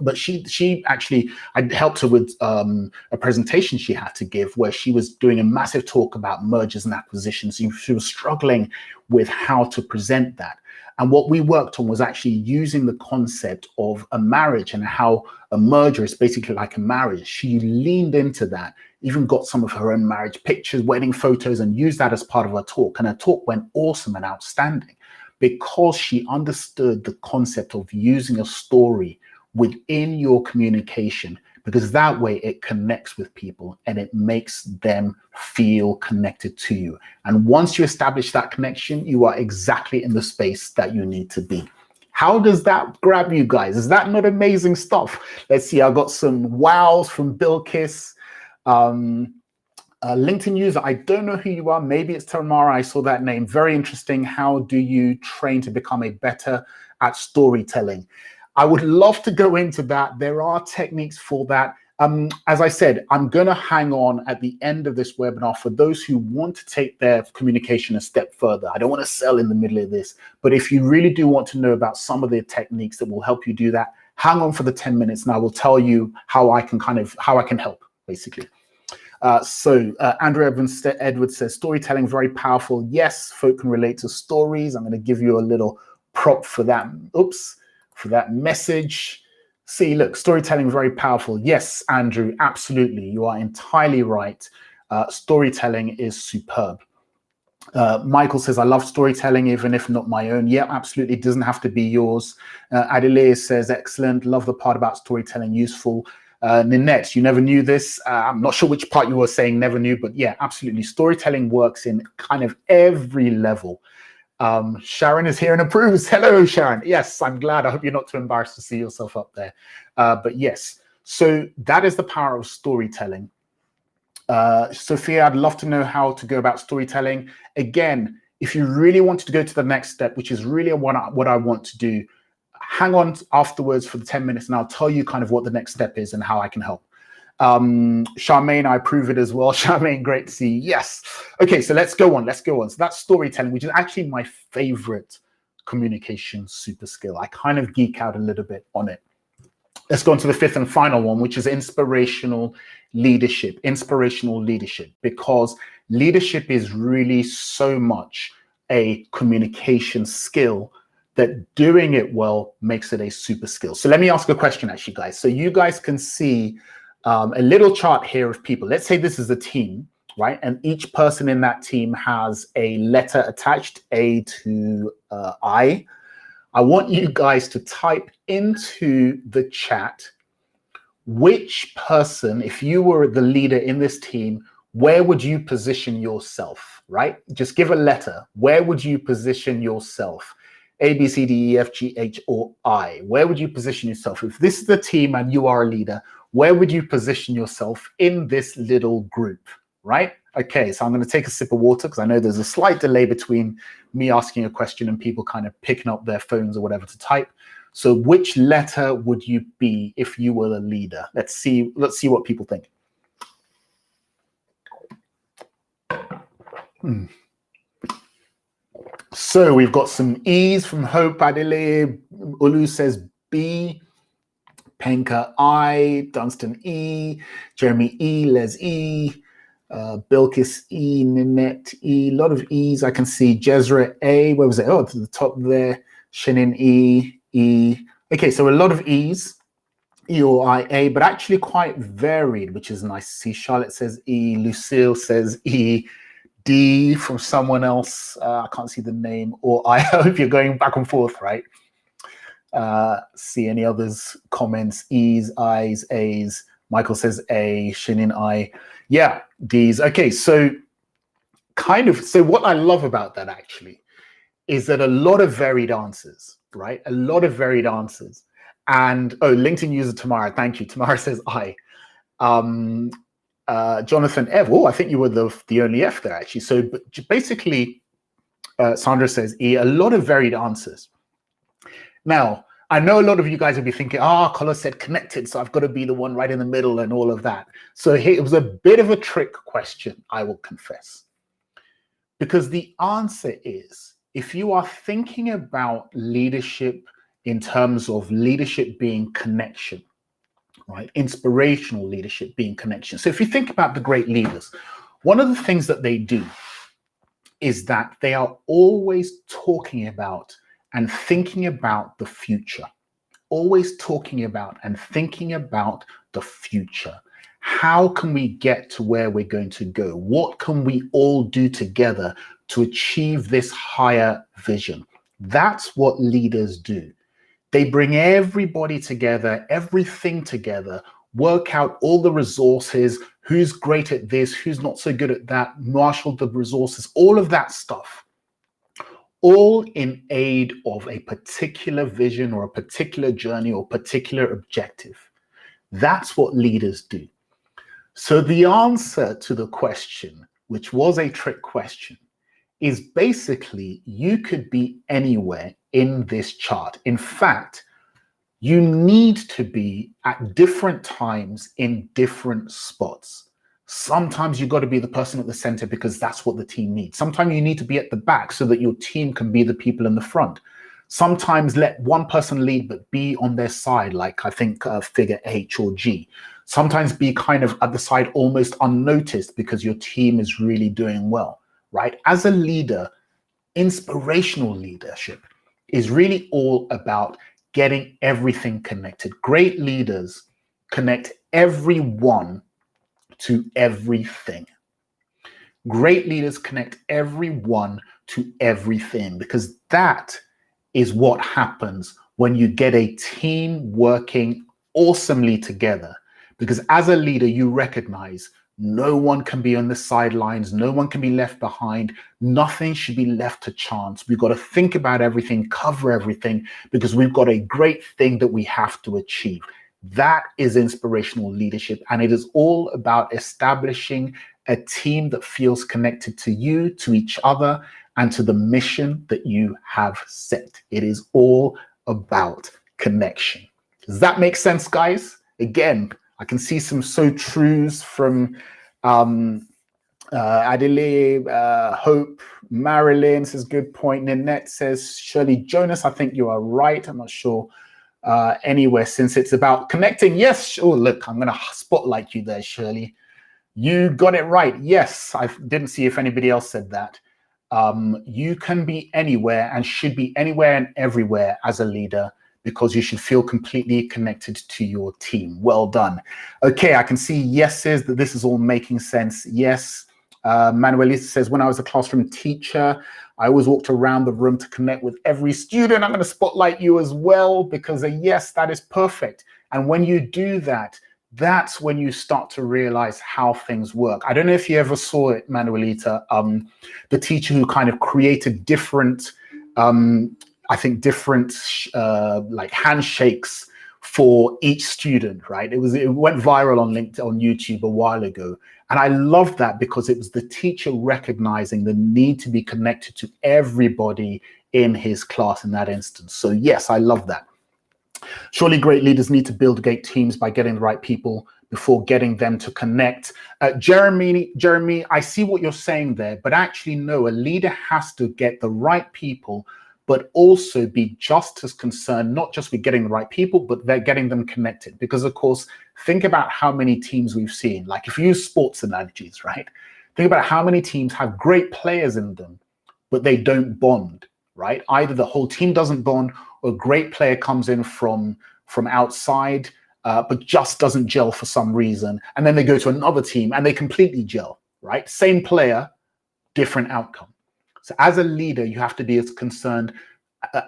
Speaker 1: but she actually, I helped her with a presentation she had to give where she was doing a massive talk about mergers and acquisitions. She was struggling with how to present that. And what we worked on was actually using the concept of a marriage and how a merger is basically like a marriage. She leaned into that, even got some of her own marriage pictures, wedding photos, and used that as part of her talk. And her talk went awesome and outstanding because she understood the concept of using a story within your communication, because that way it connects with people and it makes them feel connected to you. And once you establish that connection, you are exactly in the space that you need to be. How does that grab you guys? Is that not amazing stuff? Let's see, I got some wows from Bill Kiss. LinkedIn user, I don't know who you are. Maybe it's Tamara. I saw that name. Very interesting. How do you train to become a better at storytelling? I would love to go into that. There are techniques for that. As I said, I'm going to hang on at the end of this webinar for those who want to take their communication a step further. I don't want to sell in the middle of this, but if you really do want to know about some of the techniques that will help you do that, hang on for the 10 minutes and I will tell you how I can help, basically. Andrew Edwards says, storytelling, very powerful. Yes, folk can relate to stories. I'm going to give you a little prop for that. For that message. See, look, storytelling, very powerful. Yes, Andrew, absolutely. You are entirely right. Storytelling is superb. Michael says, I love storytelling, even if not my own. Yeah, absolutely. It doesn't have to be yours. Adelaide says, excellent. Love the part about storytelling, useful. Ninette, you never knew this. I'm not sure which part you were saying never knew, but yeah, absolutely. Storytelling works in kind of every level. Sharon is here and approves. Hello, Sharon. Yes, I'm glad. I hope you're not too embarrassed to see yourself up there. But yes, so that is the power of storytelling. Sophia, I'd love to know how to go about storytelling. Again, if you really wanted to go to the next step, which is really what I want to do, hang on afterwards for the 10 minutes and I'll tell you kind of what the next step is and how I can help. Charmaine, I approve it as well. Charmaine, great to see you. Yes. Okay, so let's go on. So that's storytelling, which is actually my favorite communication super skill. I kind of geek out a little bit on it. Let's go on to the fifth and final one, which is inspirational leadership. Inspirational leadership, because leadership is really so much a communication skill that doing it well makes it a super skill. So let me ask a question, actually, guys. So you guys can see a little chart here of people. Let's say this is a team, right? And each person in that team has a letter attached, A to I. I want you guys to type into the chat which person, if you were the leader in this team, where would you position yourself, right? Just give a letter. Where would you position yourself? A, B, C, D, E, F, G, H, or I. Where would you position yourself? If this is the team and you are a leader, where would you position yourself in this little group, right? Okay, so I'm going to take a sip of water because I know there's a slight delay between me asking a question and people kind of picking up their phones or whatever to type. So which letter would you be if you were the leader? Let's see what people think. So we've got some E's from Hope Adele. Ulu says B. Penka I. Dunstan E. Jeremy E. Les E. Bilkis E. Ninette E. A lot of E's I can see. Jezra A. Where was it? Oh, to the top there. Shinin E. E. Okay, so a lot of E's. E or I, A, but actually quite varied, which is nice to see. Charlotte says E. Lucille says E. D from someone else. I can't see the name. Or I hope you're going back and forth, right? See any others? Comments? E's, I's, A's. Michael says A. Shinin I. Yeah, D's. Okay, so so what I love about that actually is that a lot of varied answers, right? A lot of varied answers. And LinkedIn user Tamara, thank you. Tamara says I. Jonathan F. Oh, I think you were the only F there actually. So basically, Sandra says E. A lot of varied answers. Now, I know a lot of you guys will be thinking, Carlos said connected, so I've got to be the one right in the middle and all of that. So here, it was a bit of a trick question, I will confess. Because the answer is, if you are thinking about leadership in terms of leadership being connection, right? Inspirational leadership being connection. So if you think about the great leaders, one of the things that they do is that they are always talking about and thinking about the future. Always talking about and thinking about the future. How can we get to where we're going to go? What can we all do together to achieve this higher vision? That's what leaders do. They bring everybody together, everything together, work out all the resources, who's great at this, who's not so good at that, marshal the resources, all of that stuff, all in aid of a particular vision or a particular journey or particular objective. That's what leaders do. So the answer to the question, which was a trick question, is basically you could be anywhere in this chart. In fact, you need to be at different times in different spots. Sometimes you've got to be the person at the center because that's what the team needs. Sometimes you need to be at the back so that your team can be the people in the front. Sometimes let one person lead, but be on their side, like I think figure H or G. Sometimes be kind of at the side, almost unnoticed because your team is really doing well, right? As a leader, inspirational leadership is really all about getting everything connected. Great leaders connect everyone to everything. Great leaders connect everyone to everything because that is what happens when you get a team working awesomely together. Because as a leader, you recognize no one can be on the sidelines. No one can be left behind. Nothing should be left to chance. We've got to think about everything, cover everything, because we've got a great thing that we have to achieve. That is inspirational leadership. And it is all about establishing a team that feels connected to you, to each other, and to the mission that you have set. It is all about connection. Does that make sense, guys? Again, I can see some so trues from Adele, Hope, Marilyn says, good point. Ninette says, Shirley Jonas, I think you are right. I'm not sure anywhere since it's about connecting. Yes, oh, look, I'm going to spotlight you there, Shirley. You got it right. Yes, I didn't see if anybody else said that. You can be anywhere and should be anywhere and everywhere as a leader because you should feel completely connected to your team. Well done. Okay, I can see yeses that this is all making sense. Yes. Manuelita says, when I was a classroom teacher, I always walked around the room to connect with every student. I'm going to spotlight you as well because yes, that is perfect. And when you do that, that's when you start to realize how things work. I don't know if you ever saw it, Manuelita, the teacher who kind of created different, I think different like handshakes for each student, right? It went viral on LinkedIn, on YouTube a while ago. And I love that because it was the teacher recognizing the need to be connected to everybody in his class in that instance. So yes, I love that. Surely great leaders need to build great teams by getting the right people before getting them to connect. Jeremy, I see what you're saying there, but actually, no, a leader has to get the right people, but also be just as concerned, not just with getting the right people, but they're getting them connected. Because, of course, think about how many teams we've seen. Like, if you use sports analogies, right? Think about how many teams have great players in them, but they don't bond, right? Either the whole team doesn't bond, or a great player comes in from outside, but just doesn't gel for some reason. And then they go to another team and they completely gel, right? Same player, different outcome. So as a leader, you have to be as concerned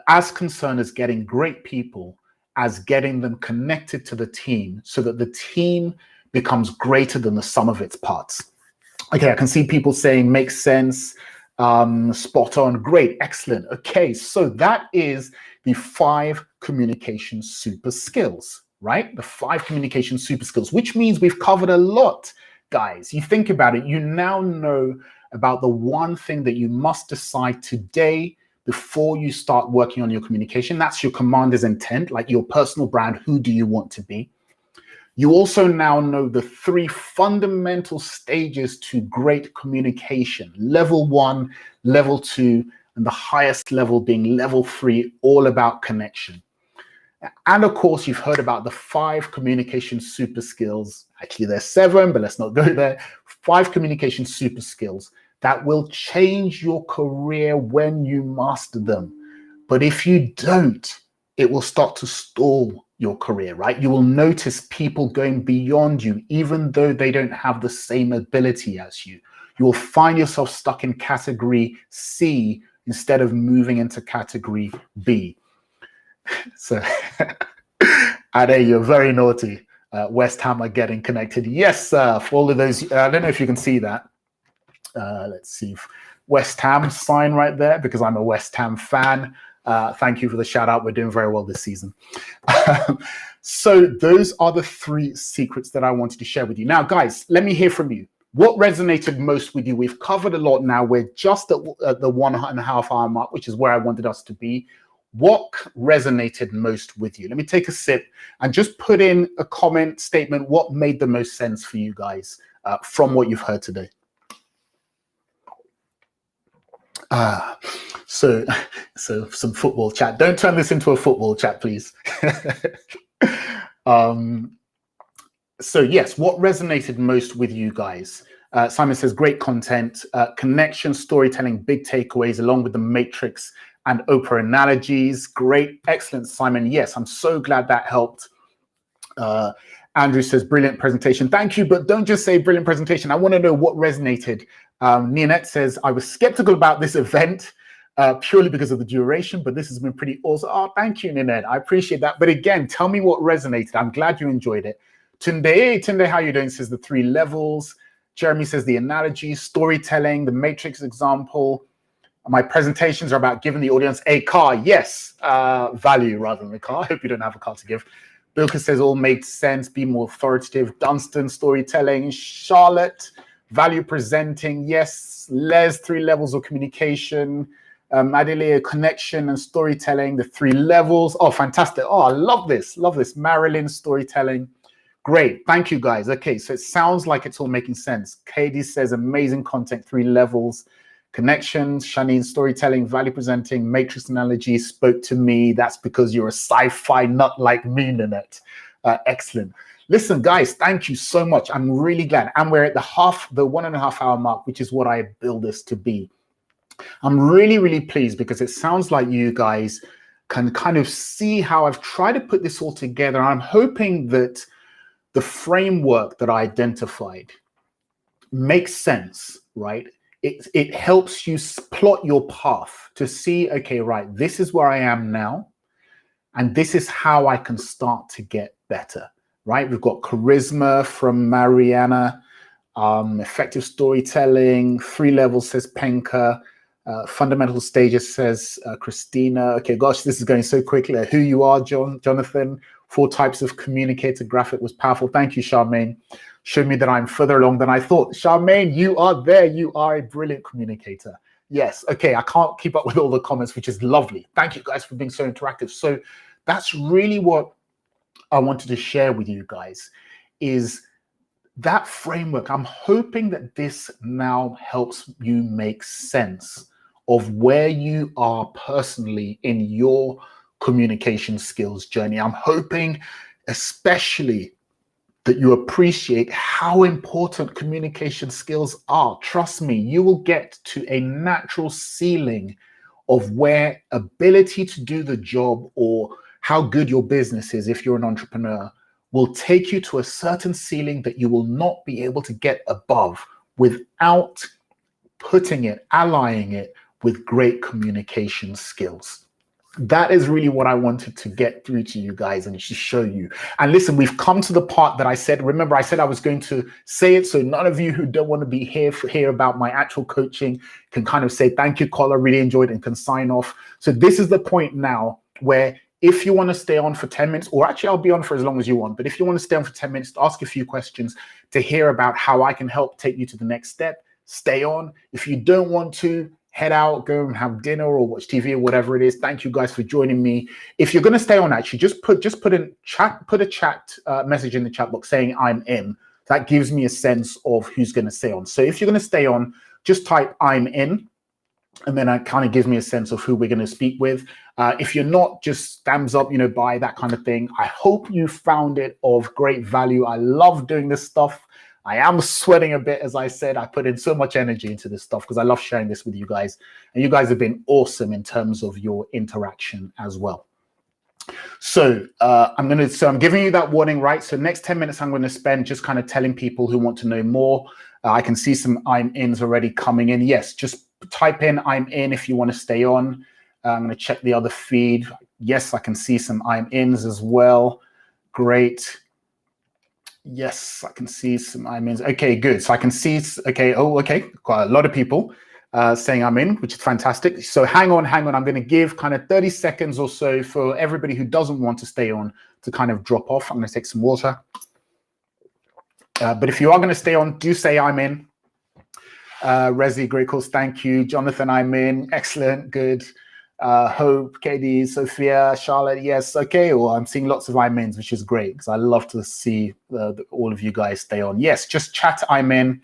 Speaker 1: as getting great people as getting them connected to the team so that the team becomes greater than the sum of its parts. Okay, I can see people saying makes sense, spot on, great, excellent. Okay, so that is the 5 communication super skills, right? The 5 communication super skills, which means we've covered a lot, guys. You think about it, you now know about the one thing that you must decide today before you start working on your communication. That's your commander's intent, like your personal brand. Who do you want to be? You also now know the 3 fundamental stages to great communication. Level 1, level 2, and the highest level being level 3, all about connection. And of course, you've heard about the 5 communication super skills. Actually, there's 7, but let's not go there. 5 communication super skills that will change your career when you master them. But if you don't, it will start to stall your career, right? You will notice people going beyond you, even though they don't have the same ability as you. You will find yourself stuck in category C instead of moving into category B. So, Ade, you're very naughty. West Ham are getting connected. Yes, sir. For all of those, I don't know if you can see that. Let's see. West Ham sign right there because I'm a West Ham fan. Thank you for the shout out. We're doing very well this season. So those are the 3 secrets that I wanted to share with you. Now, guys, let me hear from you. What resonated most with you? We've covered a lot now. We're just at the 1.5 hour mark, which is where I wanted us to be. What resonated most with you? Let me take a sip and just put in a comment statement. What made the most sense for you guys from what you've heard today? So some football chat. Don't turn this into a football chat, please. So yes, what resonated most with you guys? Simon says, great content, connection, storytelling, big takeaways, along with the matrix and Oprah analogies. Great, excellent, Simon. Yes, I'm so glad that helped. Andrew says, brilliant presentation. Thank you, but don't just say brilliant presentation. I want to know what resonated. Ninette says, I was skeptical about this event purely because of the duration, but this has been pretty awesome. Oh, thank you, Ninette. I appreciate that. But again, tell me what resonated. I'm glad you enjoyed it. Tunde, how you doing? Says the 3 levels. Jeremy says the analogy, storytelling, the matrix example. My presentations are about giving the audience a car. Yes, value rather than a car. I hope you don't have a car to give. Bilka says all made sense, be more authoritative. Dunstan, storytelling. Charlotte, value presenting. Yes. Les, 3 levels of communication. Adelia, connection and storytelling, the 3 levels. Oh, fantastic. Oh, I love this. Love this. Marilyn, storytelling. Great. Thank you, guys. Okay, so it sounds like it's all making sense. Katie says amazing content, 3 levels. Connections, Shanine, storytelling, value presenting, matrix analogy spoke to me. That's because you're a sci-fi nut like me, Nanette. Excellent. Listen, guys, thank you so much. I'm really glad. And we're at the 1.5 hour mark, which is what I build this to be. I'm really, really pleased because it sounds like you guys can kind of see how I've tried to put this all together. I'm hoping that the framework that I identified makes sense, right? It helps you plot your path to see, okay, right, this is where I am now, and this is how I can start to get better, right? We've got charisma from Mariana, effective storytelling, 3 levels, says Penka, fundamental stages, says Christina. Okay, gosh, this is going so quickly. Who you are, Jonathan. 4 types of communicator graphic was powerful. Thank you, Charmaine. Showed me that I'm further along than I thought. Charmaine, you are there. You are a brilliant communicator. Yes. Okay, I can't keep up with all the comments, which is lovely. Thank you guys for being so interactive. So that's really what I wanted to share with you guys, is that framework, I'm hoping that this now helps you make sense of where you are personally in your communication skills journey. I'm hoping especially that you appreciate how important communication skills are. Trust me, you will get to a natural ceiling of where ability to do the job or how good your business is if you're an entrepreneur will take you to a certain ceiling that you will not be able to get above without allying it with great communication skills. That is really what I wanted to get through to you guys and to show you. And listen, we've come to the part that I said, remember I said I was going to say it so none of you who don't want to be here for hear about my actual coaching can kind of say, thank you, Carl, I really enjoyed it, and can sign off. So this is the point now where if you want to stay on for 10 minutes, or actually I'll be on for as long as you want, but if you want to stay on for 10 minutes to ask a few questions to hear about how I can help take you to the next step, stay on. If you don't want to, head out, go and have dinner or watch TV or whatever it is. Thank you guys for joining me. If you're going to stay on, actually, just put a chat message in the chat box saying I'm in. That gives me a sense of who's going to stay on. So if you're going to stay on, just type I'm in, and then it kind of gives me a sense of who we're going to speak with. If you're not, just thumbs up, by that kind of thing. I hope you found it of great value. I love doing this stuff. I am sweating a bit, as I said. I put in so much energy into this stuff because I love sharing this with you guys. And you guys have been awesome in terms of your interaction as well. So I'm giving you that warning, right? So next 10 minutes I'm going to spend just kind of telling people who want to know more. I can see some I'm ins already coming in. Yes, just type in I'm in if you want to stay on. I'm going to check the other feed. Yes, I can see some I'm ins as well. Great. Yes, I can see some I'm ins. Okay, good. So I can see, okay, quite a lot of people saying I'm in, which is fantastic. So hang on. I'm going to give kind of 30 seconds or so for everybody who doesn't want to stay on to kind of drop off. I'm going to take some water. But if you are going to stay on, do say I'm in. Rezi, great calls. Thank you. Jonathan, I'm in. Excellent. Good. Hope, KD, Sophia, Charlotte. Yes. Okay. Well, I'm seeing lots of I'm ins, which is great because I love to see all of you guys stay on. Yes. Just chat I'm in.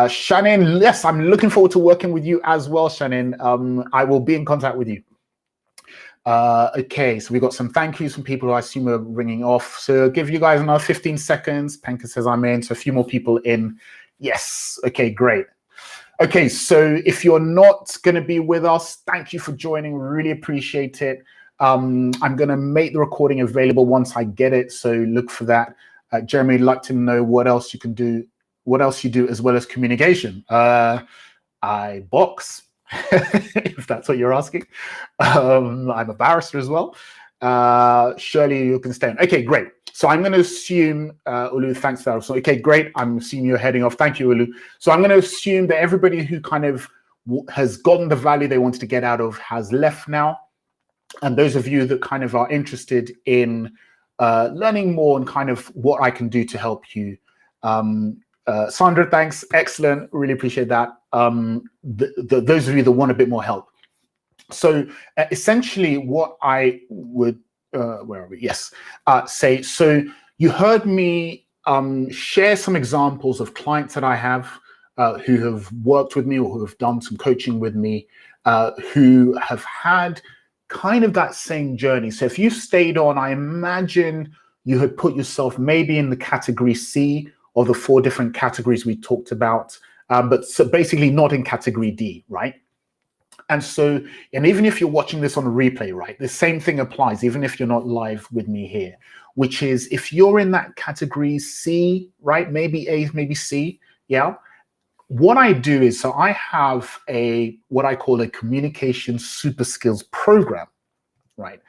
Speaker 1: Shannon, yes, I'm looking forward to working with you as well, Shannon. I will be in contact with you. Okay, so we got some thank yous from people who I assume are ringing off. So I'll give you guys another 15 seconds. Penka says I'm in, so a few more people in. Yes, okay, great. Okay, so if you're not going to be with us, thank you for joining. Really appreciate it. I'm going to make the recording available once I get it, so look for that. Jeremy, I'd like to know what else you can do. What else you do as well as communication? I box, if that's what you're asking. I'm a barrister as well. Shirley, you can stay on. Okay, great. So I'm going to assume, Ulu, thanks, Farrell. So, okay, great. I'm assuming you're heading off. Thank you, Ulu. So I'm going to assume that everybody who kind of has gotten the value they wanted to get out of has left now. And those of you that kind of are interested in learning more and kind of what I can do to help you, Sandra, thanks. Excellent. Really appreciate that. Those of you that want a bit more help. So essentially what I would, where are we? Yes. Say, so you heard me share some examples of clients that I have who have worked with me or who have done some coaching with me, who have had kind of that same journey. So if you stayed on, I imagine you had put yourself maybe in the category C of the 4 different categories we talked about, but so basically not in category D, right? And so, and even if you're watching this on a replay, right, the same thing applies, even if you're not live with me here, which is if you're in that category C, right, maybe A, maybe C, yeah, what I do is, so I have what I call a Communication Superskills program, right,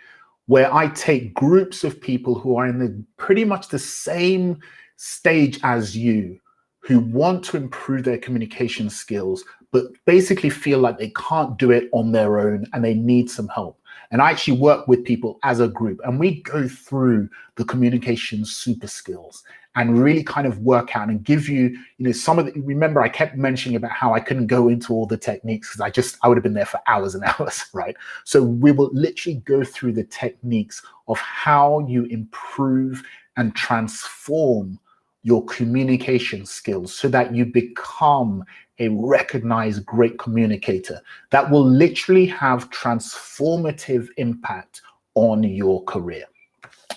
Speaker 1: where I take groups of people who are in pretty much the same stage as you, who want to improve their communication skills, but basically feel like they can't do it on their own and they need some help. And I actually work with people as a group and we go through the communication super skills and really kind of work out and give you, some of the, remember I kept mentioning about how I couldn't go into all the techniques because I would have been there for hours and hours, right? So we will literally go through the techniques of how you improve and transform your communication skills so that you become a recognized great communicator that will literally have transformative impact on your career.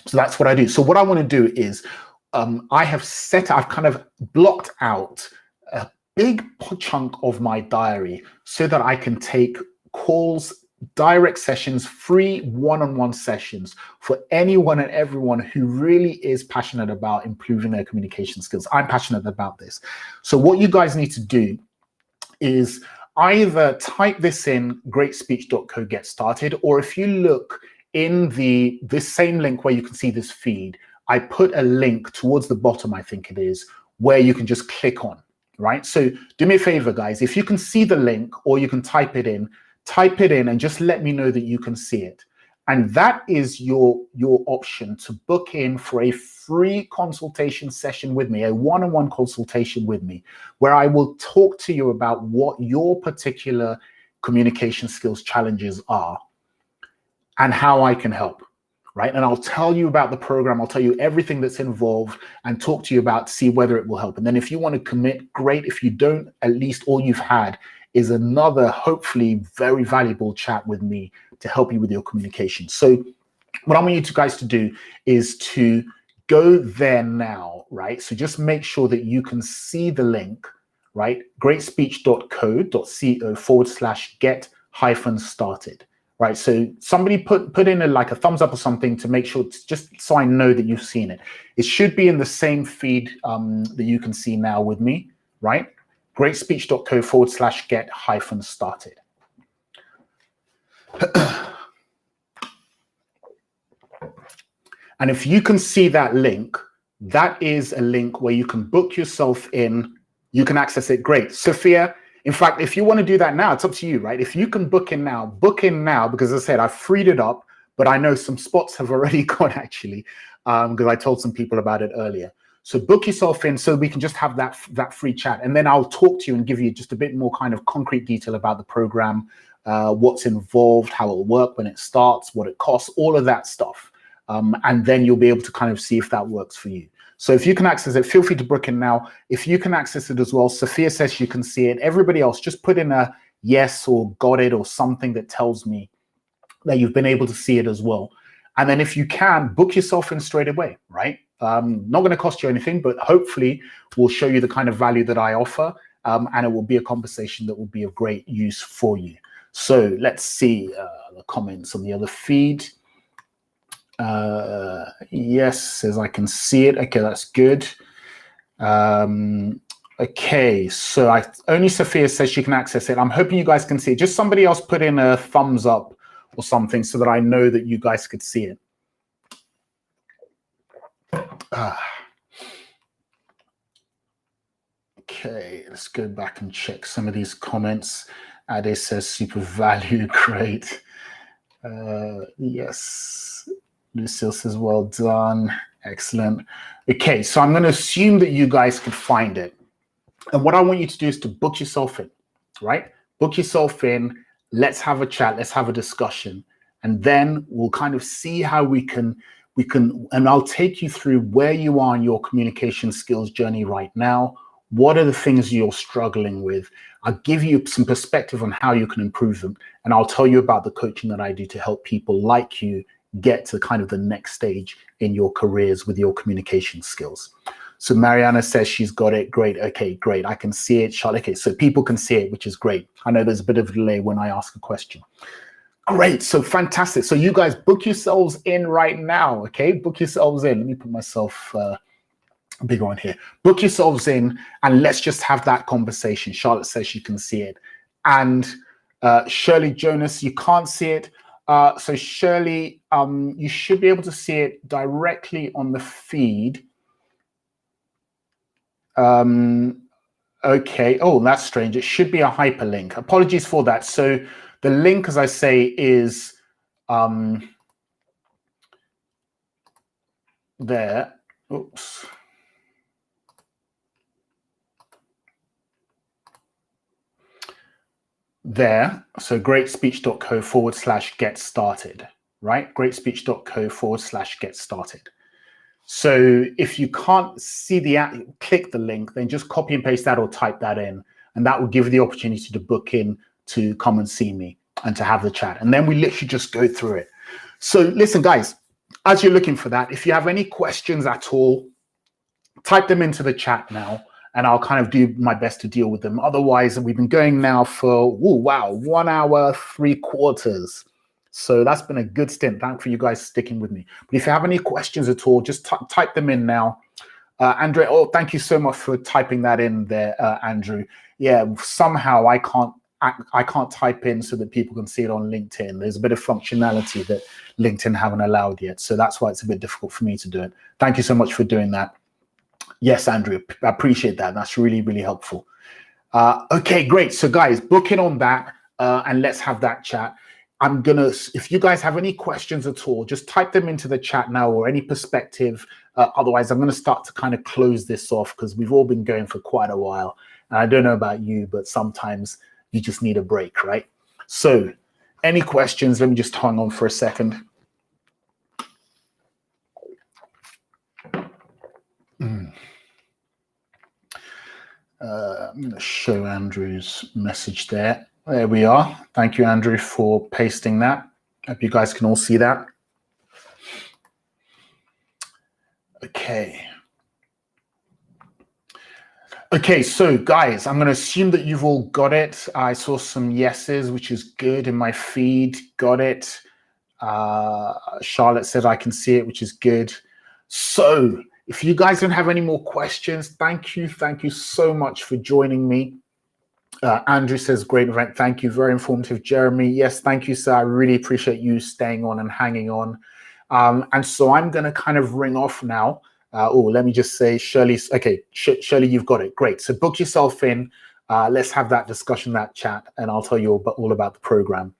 Speaker 1: So that's what I do. So what I want to do is I've kind of blocked out a big chunk of my diary so that I can take calls, direct sessions, free one-on-one sessions for anyone and everyone who really is passionate about improving their communication skills. I'm passionate about this. So what you guys need to do is either type this in greatspeech.co get started, or if you look in this same link where you can see this feed, I put a link towards the bottom, I think it is, where you can just click on, right? So do me a favor, guys, if you can see the link or you can type it in and just let me know that you can see it. And that is your option to book in for a free consultation session with me, a one-on-one consultation with me, where I will talk to you about what your particular communication skills challenges are and how I can help, right? And I'll tell you about the program, I'll tell you everything that's involved and talk to you about, see whether it will help. And then if you want to commit, great. If you don't, at least all you've had is another, hopefully very valuable chat with me to help you with your communication. So what I want you guys to do is to go there now, right? So just make sure that you can see the link, right? greatspeech.co.get-started, right? So somebody put in like a thumbs up or something to make sure, just so I know that you've seen it. It should be in the same feed that you can see now with me, right? greatspeech.co/get-started. And if you can see that link, that is a link where you can book yourself in. You can access it. Great. Sophia, in fact, if you want to do that now, it's up to you, right? If you can book in now, because as I said, I've freed it up, but I know some spots have already gone actually, because I told some people about it earlier. So book yourself in so we can just have that free chat. And then I'll talk to you and give you just a bit more kind of concrete detail about the program, what's involved, how it'll work when it starts, what it costs, all of that stuff. And then you'll be able to kind of see if that works for you. So if you can access it, feel free to book in now. If you can access it as well, Sophia says you can see it. Everybody else, just put in a yes or got it or something that tells me that you've been able to see it as well. And then if you can, book yourself in straight away, right? Not going to cost you anything, but hopefully will show you the kind of value that I offer. And it will be a conversation that will be of great use for you. So let's see the comments on the other feed. Yes, says I can see it. Okay, that's good. Okay, so only Sophia says she can access it. I'm hoping you guys can see it. Just somebody else put in a thumbs up or something so that I know that you guys could see it. Okay, let's go back and check some of these comments. Ade says super value, great. Yes, Lucille says well done, excellent. Okay, so I'm going to assume that you guys could find it. And what I want you to do is to book yourself in, right? Book yourself in, let's have a chat, let's have a discussion. And then we'll kind of see how we can, and I'll take you through where you are in your communication skills journey right now. What are the things you're struggling with? I'll give you some perspective on how you can improve them. And I'll tell you about the coaching that I do to help people like you get to kind of the next stage in your careers with your communication skills. So Mariana says she's got it. Great. Okay, great. I can see it, Charlotte. Okay, so people can see it, which is great. I know there's a bit of a delay when I ask a question. Great. So fantastic. So you guys book yourselves in right now. Okay, book yourselves in. Let me put myself bigger on here. Book yourselves in and let's just have that conversation. Charlotte says she can see it. And Shirley Jonas, you can't see it. So Shirley, you should be able to see it directly on the feed. Okay. Oh, that's strange. It should be a hyperlink. Apologies for that. So the link, as I say, is there. Oops. There. So greatspeech.co/get started, right? greatspeech.co/get started. So if you can't see click the link, then just copy and paste that or type that in. And that will give you the opportunity to book in to come and see me and to have the chat. And then we literally just go through it. So listen, guys, as you're looking for that, if you have any questions at all, type them into the chat now, and I'll kind of do my best to deal with them. Otherwise, we've been going now for, 1 hour, 3/4. So that's been a good stint. Thanks for you guys sticking with me. But if you have any questions at all, just type them in now. Andrea, thank you so much for typing that in there, Andrew. Yeah, somehow I can't type in so that people can see it on LinkedIn. There's a bit of functionality that LinkedIn haven't allowed yet. So that's why it's a bit difficult for me to do it. Thank you so much for doing that. Yes, Andrew, I appreciate that. That's really, really helpful. Okay, great. So guys, book in on that and let's have that chat. If you guys have any questions at all, just type them into the chat now or any perspective. Otherwise, I'm going to start to kind of close this off because we've all been going for quite a while. And I don't know about you, but sometimes you just need a break, right? So any questions? Let me just hang on for a second. I'm going to show Andrew's message there. There we are. Thank you, Andrew, for pasting that. Hope you guys can all see that. Okay. Okay, so guys, I'm going to assume that you've all got it. I saw some yeses, which is good in my feed. Got it. Charlotte said I can see it, which is good. So if you guys don't have any more questions, thank you so much for joining me. Andrew says, great event. Thank you. Very informative. Jeremy, yes, thank you, sir. I really appreciate you staying on and hanging on. And so I'm going to kind of ring off now. Let me just say, Shirley, okay, Shirley, you've got it. Great. So book yourself in. Let's have that discussion, that chat, and I'll tell you all about the program.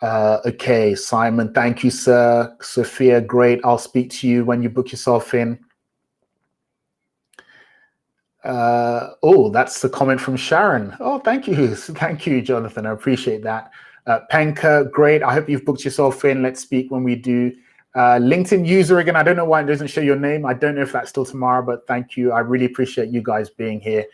Speaker 1: Okay, Simon, thank you, sir. Sophia, great. I'll speak to you when you book yourself in. That's the comment from Sharon. Oh, thank you. Thank you, Jonathan. I appreciate that. Penka, great. I hope you've booked yourself in. Let's speak when we do. LinkedIn user again. I don't know why it doesn't show your name. I don't know if that's still tomorrow, but thank you. I really appreciate you guys being here.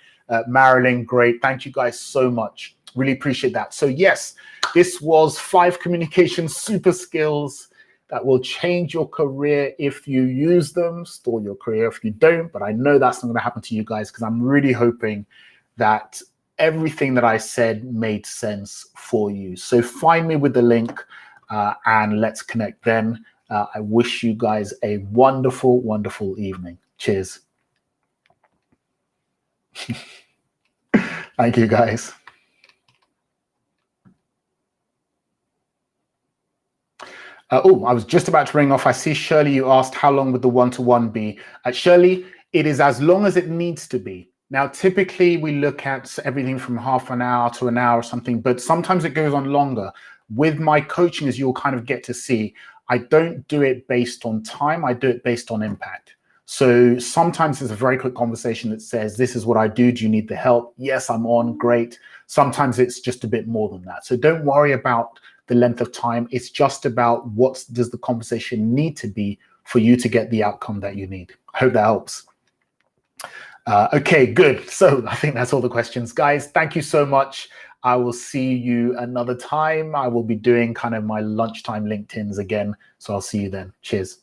Speaker 1: Marilyn, great. Thank you guys so much. Really appreciate that. So yes, this was 5 communication super skills that will change your career if you use them, stall your career if you don't, but I know that's not going to happen to you guys because I'm really hoping that everything that I said made sense for you. So find me with the link and let's connect then. I wish you guys a wonderful, wonderful evening. Cheers. Thank you, guys. I was just about to ring off. I see, Shirley, you asked how long would the one-to-one be? Shirley, it is as long as it needs to be. Now, typically, we look at everything from half an hour to an hour or something, but sometimes it goes on longer. With my coaching, as you'll kind of get to see, I don't do it based on time. I do it based on impact. So sometimes it's a very quick conversation that says, this is what I do. Do you need the help? Yes, I'm on. Great. Sometimes it's just a bit more than that. So don't worry about the length of time. It's just about what does the conversation need to be for you to get the outcome that you need. I hope that helps. Okay, good. So I think that's all the questions. Guys, thank you so much. I will see you another time. I will be doing kind of my lunchtime LinkedIns again. So I'll see you then. Cheers.